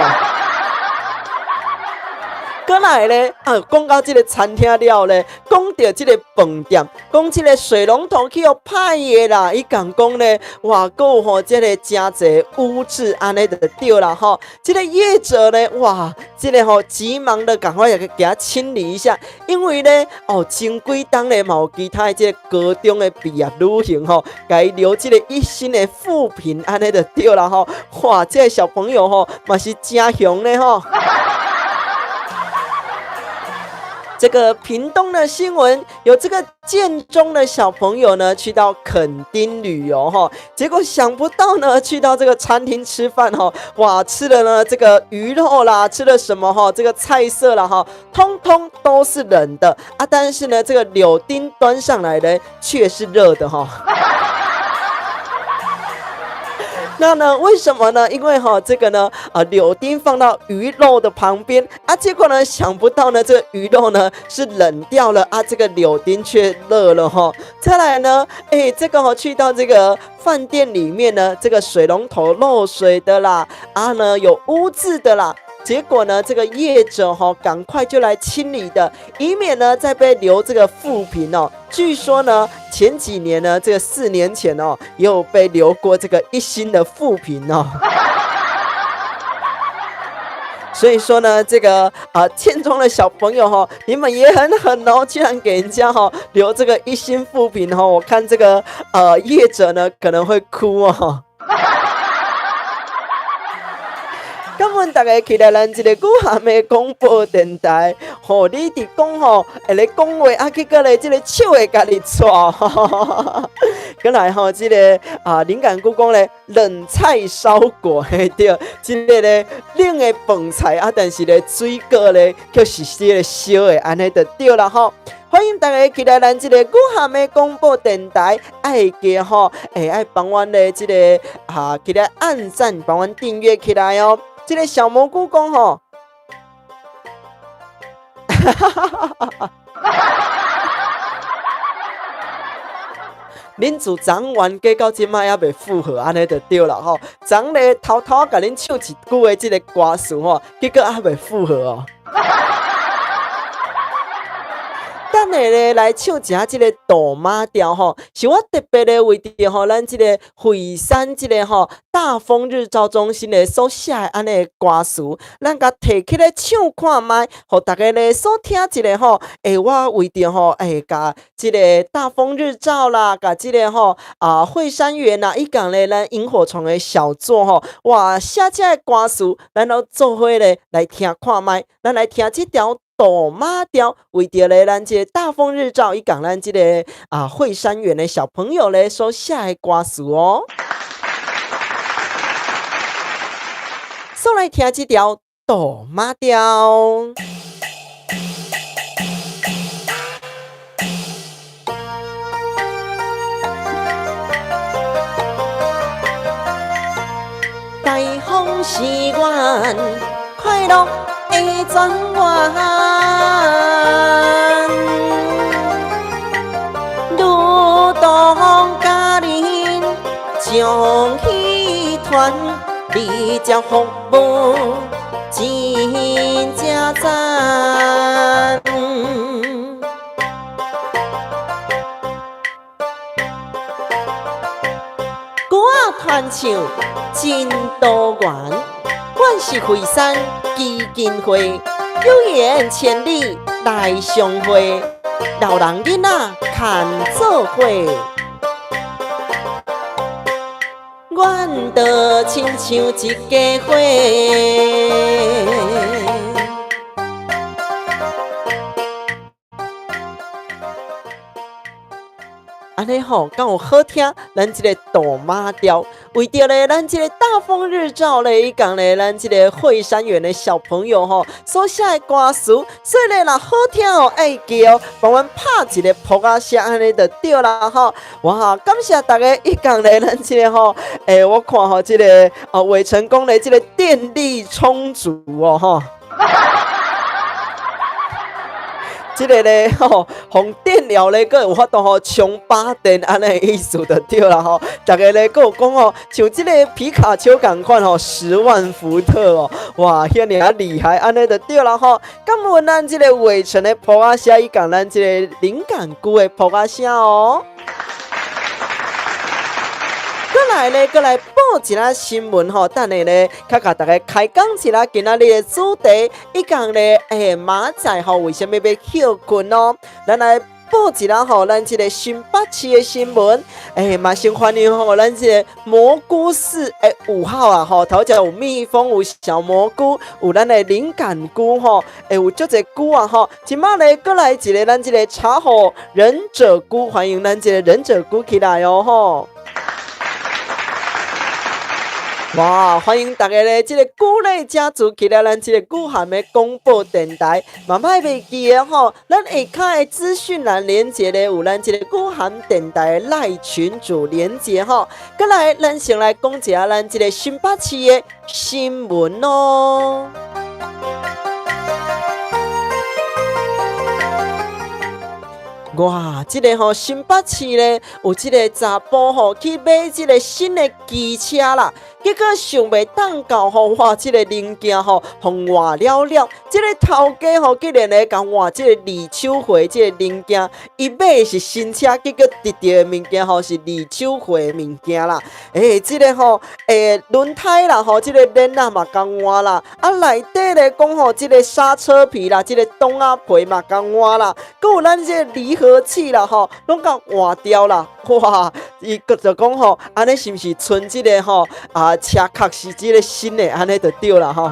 过来咧，讲到这个餐厅了咧，讲到这个饭店，讲这个水龙头去互歹的啦，伊讲咧，哇，有吼这个真侪污渍安尼就对啦吼。这个业者咧，哇，这个吼急忙的赶快给他清理一下，因为咧，前几天咧嘛有其他的这个高中的毕业旅行吼，该留这个一星的负评安尼就对啦吼。哇，这个小朋友吼嘛是真凶咧吼。这个屏东的新闻有这个建中的小朋友呢，去到垦丁旅游哈，结果想不到呢，去到这个餐厅吃饭哈，哇，吃了呢这个鱼肉啦，吃了什么哈，这个菜色啦哈，通通都是冷的啊，但是呢，这个柳丁端上来的却是热的哈。那呢？为什么呢？因为这个呢，柳丁放到鱼肉的旁边啊，结果呢，想不到呢，这个鱼肉呢是冷掉了啊，这个柳丁却热了哈。再来呢，这个去到这个饭店里面呢，这个水龙头漏水的啦，啊呢有污渍的啦。结果呢，这个业者赶快就来清理的，以免呢再被留这个负评哦。据说呢，前几年呢，这个4年前哦，也有被留过这个1星的负评哦。所以说呢，这个建中的小朋友你们也很狠哦，居然给人家留这个1星负评我看这个业者呢可能会哭哦。感恩大家期待咱这个古汉的广播电台，你伫讲会咧讲话，结果咧这个手会家己抓，过来这个灵感故讲咧冷菜烧果，对，这个咧冷的饭菜但是咧水果咧却是这个烧的，安尼就对啦吼。欢迎大家期待咱这个古汉的广播电台，爱记爱帮阮的这个期待按赞，帮阮订阅起来哦。这个小蘑菇讲恁自昨晚过到即摆还未复合，安尼就对了吼。昨咧偷偷甲恁唱一句的这个歌词结果还未复合哦。等下咧来唱一下这个大妈调是我特别的为着咱这个惠山这个大丰日照中心的所写的安尼歌词，咱甲摕起来唱看卖，互大家咧所听一个我为着甲这个大丰日照啦，甲这个惠山园啦，伊讲咧咱萤火虫的小作哇，写这个歌词，咱都做伙咧来听看卖，咱来听这条。大妈调为着咧，咱这个大丰日照，伊讲咱这个惠山园的小朋友咧所写的歌词哦。先来听这条大马调。大风是阮快乐的泉源，如同家人将喜团，你将服务真正赞。歌仔团唱真多元，阮是惠山基金会，有缘千里来相会，老人囡仔牵做伙，阮就亲像一家伙。安尼吼，敢有好听？咱这个大马调，为着咧，咱这个大风日照咧，伊讲咧，咱这个惠山园的小朋友吼，所写的歌词，所以咧，若好听哦，爱记哦，帮阮拍一个扑啊声，安尼就对啦吼。哇，感谢大家！伊讲咧，咱这个吼，我看吼，这个伟成功的这个电力充足哦吼。这个咧吼，用电了咧，佫有法度吼充八电，安尼意思就对啦吼。大家咧佫有讲吼，像这个皮卡丘共款吼，10万伏特哦，哇，遐尔厉害，安尼就对啦吼。感恩咱这个伟成的扑啊声，伊讲咱这个灵感歌的扑啊声哦。过来报一下新闻吼，等下咧，较甲大家开讲一下今仔日的主题。伊讲咧，马仔吼为什么要休困哦？咱来报一下吼，咱这个新北市的新闻。嘛先欢迎吼，咱这个蘑菇市5号啊吼，头前有蜜蜂，有小蘑菇，有咱的灵感菇吼，有足侪菇啊吼。今仔咧过来一个咱这个茶火忍者菇，欢迎咱这个忍者菇起来哦吼。哇！欢迎大家咧，这个菇类家族起来，咱这个菇涵的广播电台，嘛歹袂记的吼。咱下骹的资讯栏连接咧，有咱这个菇涵电台赖群组连接吼。过来，咱先来讲一下咱这个新北市的新闻哦。哇！这个吼新北市咧，有这个查甫吼去买这个新的机车啦。结果想袂当到吼，哇！这个零件吼，互换了。这个头家吼，竟然咧甲换这个二手货这个零件，伊买的是新车，结果得到的物件吼是二手货的物件啦。这个吼，轮胎啦吼，这个链啊嘛共换啦，啊内底咧讲吼，这个刹车皮啦，这个挡啊皮嘛共换啦，佮有咱这个离合器啦吼，拢甲换掉啦。哇！伊个就讲吼，安尼是毋是剩这个吼车壳是这个新的，安尼就对啦吼。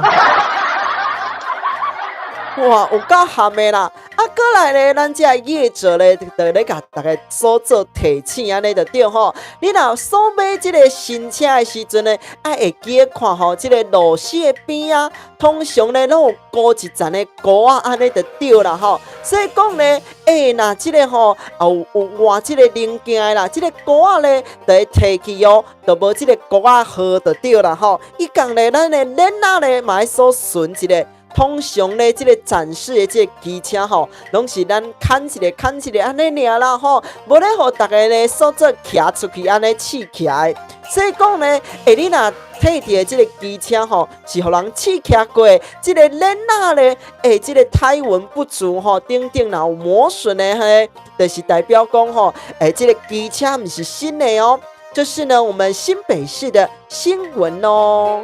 哇，有够含的啦！过来咧，咱这业者咧，就咧甲大家所做提醒，安尼就对吼。你若所买这个新车的时阵咧，会记看吼，这个路齿的边啊，通常咧拢有高一层的膏啊，安尼就对啦吼。所以讲咧，若这个吼有换这个零件的啦，这个膏啊咧，就会摕去哦，就无这个膏啊号就对啦吼。伊讲咧，咱的链仔咧，嘛要所顺一个。通常咧，这个展示的这个机车吼，拢是咱牵一个安尼尔啦吼，无咧互大家咧所做骑出去安尼试骑的。所以讲咧，你若摕伫的这个机车吼，是互人试骑过的，这个链仔咧，这个胎纹不足吼，顶若有磨损的嘿，就是代表讲吼，这个机车毋是新的哦。这是呢，我们新北市的新闻哦。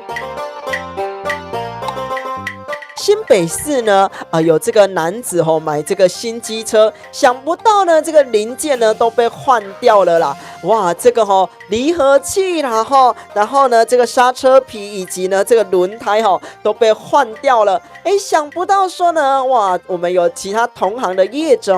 新北市呢有这个男子买这个新机车，想不到呢这个零件呢都被换掉了啦。哇，这个离合器啦然后呢这个刹车皮以及呢这个轮胎都被换掉了。想不到说呢，哇，我们有其他同行的业者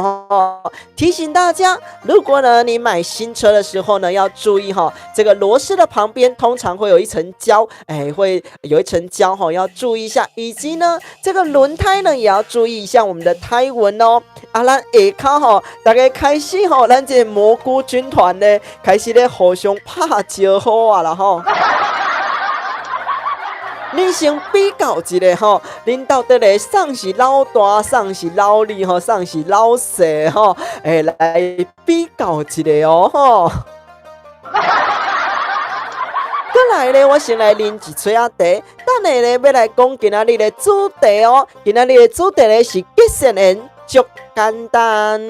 提醒大家，如果呢你买新车的时候呢，要注意这个螺丝的旁边通常会有一层胶，会有一层胶要注意一下，以及呢这个轮胎呢也要注意一下我们的胎纹哦。咱下骹大家开始咱这蘑菇军团呢开始咧互相拍招呼啊啦你先比较一下恁到底咧谁是老大，谁是老二谁是老细来比较一下哦再来咧，我先来啉一嘴茶，等下咧要来讲今仔日的主题哦。今仔日的主题咧是吉祥缘，足简单。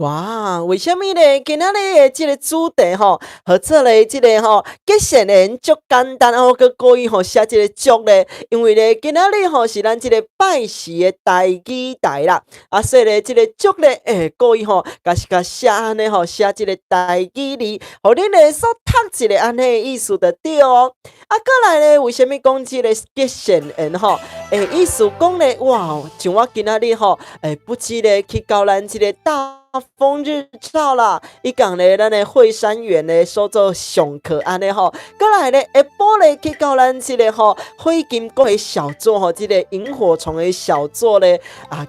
哇，为什么呢？今仔日的这个主题和这个这个吉祥缘足简单佮故意写这个足呢？因为呢，今仔日是咱这个拜时的台语台啦，所以呢，这个足呢，故意甲写安尼写这个台语字，互恁呢所读一个安尼的意思就对哦。过来呢，为什么讲这个吉祥缘意思讲呢？哇，像我今仔日不止呢去到咱这个大风日照啦，伊讲咧，咱的惠山园咧，所做上课安尼过来咧，下晡咧去到咱这个灰金国的小作这个萤火虫的小作咧，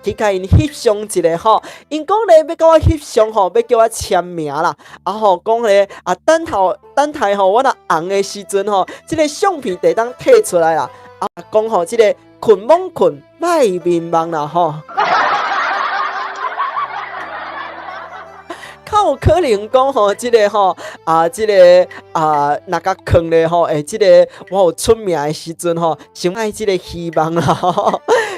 去甲因翕相一个因讲咧要甲我翕相要叫我签名啦，讲咧等台我若红的时阵这个相片得当摕出来啦，讲这个困懵困，卖面梦啦较有可能讲这个这个若甲坑咧这个我有出名的时阵先爱这个希望啦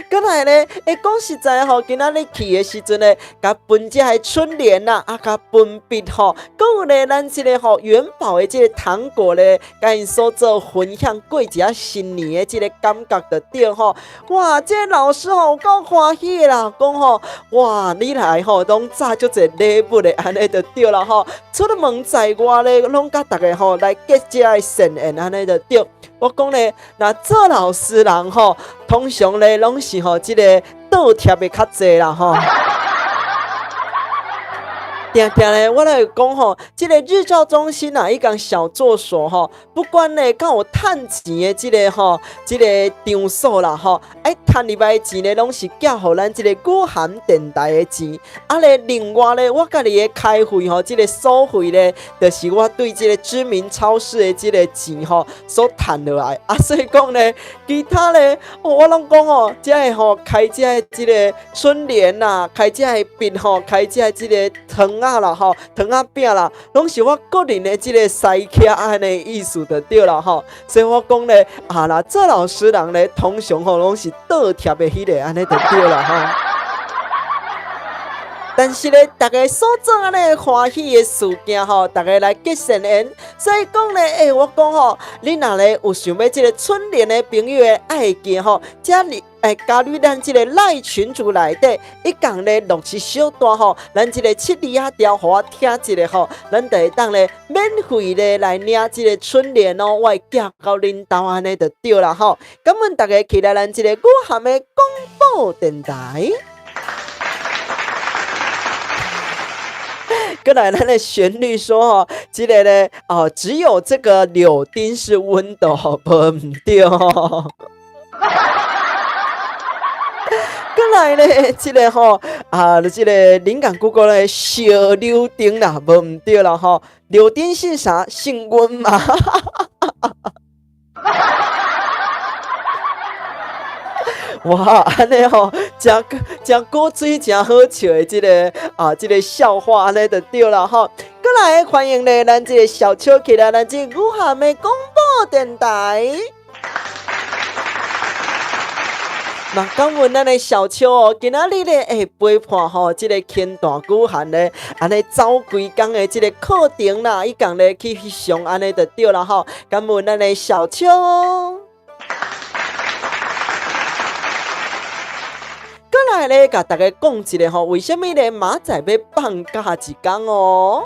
过来咧，讲实在今仔日去的时阵咧，甲分这个春联啦，甲分别讲有咧咱这个元宝的这个糖果咧，甲因所做分享过一下新年的这个感觉就对哇，这个老师有够欢喜啦，讲哇，你来拢炸足侪礼物的安尼就对啦出了门在外咧，拢甲大家来结这个善缘安尼就对。我讲咧，那做老师人通常咧拢是这个倒贴的较济啦定咧，我来讲这个日照中心伊讲小作所不管咧敢有趁钱的这个这个场所啦趁入来的钱咧，拢是寄互咱这个古涵电台的钱。咧另外咧，我家己的开会这个收费咧，就是我对这个知名超市的这个钱所赚落来所以讲咧，其他咧我拢讲这个开这个春联啦，开这个饼开这个糖啦糖仔饼啦，拢是我个人的这个西客安尼意思就对啦所以我讲咧啦，做老师人咧，通常拢是倒贴的迄个安尼就对啦但是咧，大家所做安尼欢喜的事件大家来结善缘。所以讲咧，我讲你若咧有想要这个春联的朋友的爱见加入加入咱这个赖群组内底，一讲咧录一小段咱这个七字仔调，互我听一个咱就会当咧免费咧来领这个春联我会寄到恁兜安尼就对啦感恩大家期待咱这个古涵的广播电台。过来，咱的旋律说这个咧只有这个柳丁是温度无唔对过来咧，这个这个灵感 Google 咧小柳丁啦，无唔对啦柳丁是啥？姓温嘛哇，安尼真古水真好笑的这个这个笑话安尼就对了过来，欢迎咧咱这个小秋起来，咱这古涵的广播电台。嘛，感恩咱的小秋哦，今仔日咧会陪伴吼，即个轻大久汉咧，安尼走规工的即个课程啦，伊共咧去上安尼就对啦吼。感恩咱的小秋。过来咧，甲大家讲一个吼，为什么咧明仔要放假一天哦？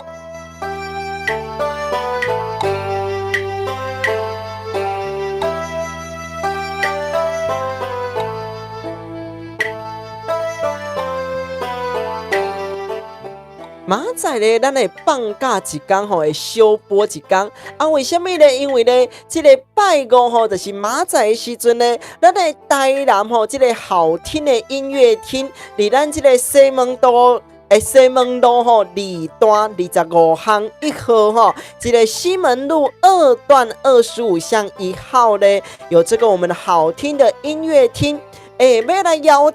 明仔咧，咱会放假一天吼，会小播一天。啊，为什么咧？因为咧，即个拜五吼，就是明仔的时阵咧，咱的台南吼，即个好听的音乐厅，伫咱即个西门路吼2段25巷1号吼，这个西门路2段25巷1号咧，有这个我们好听的音乐厅，要来邀请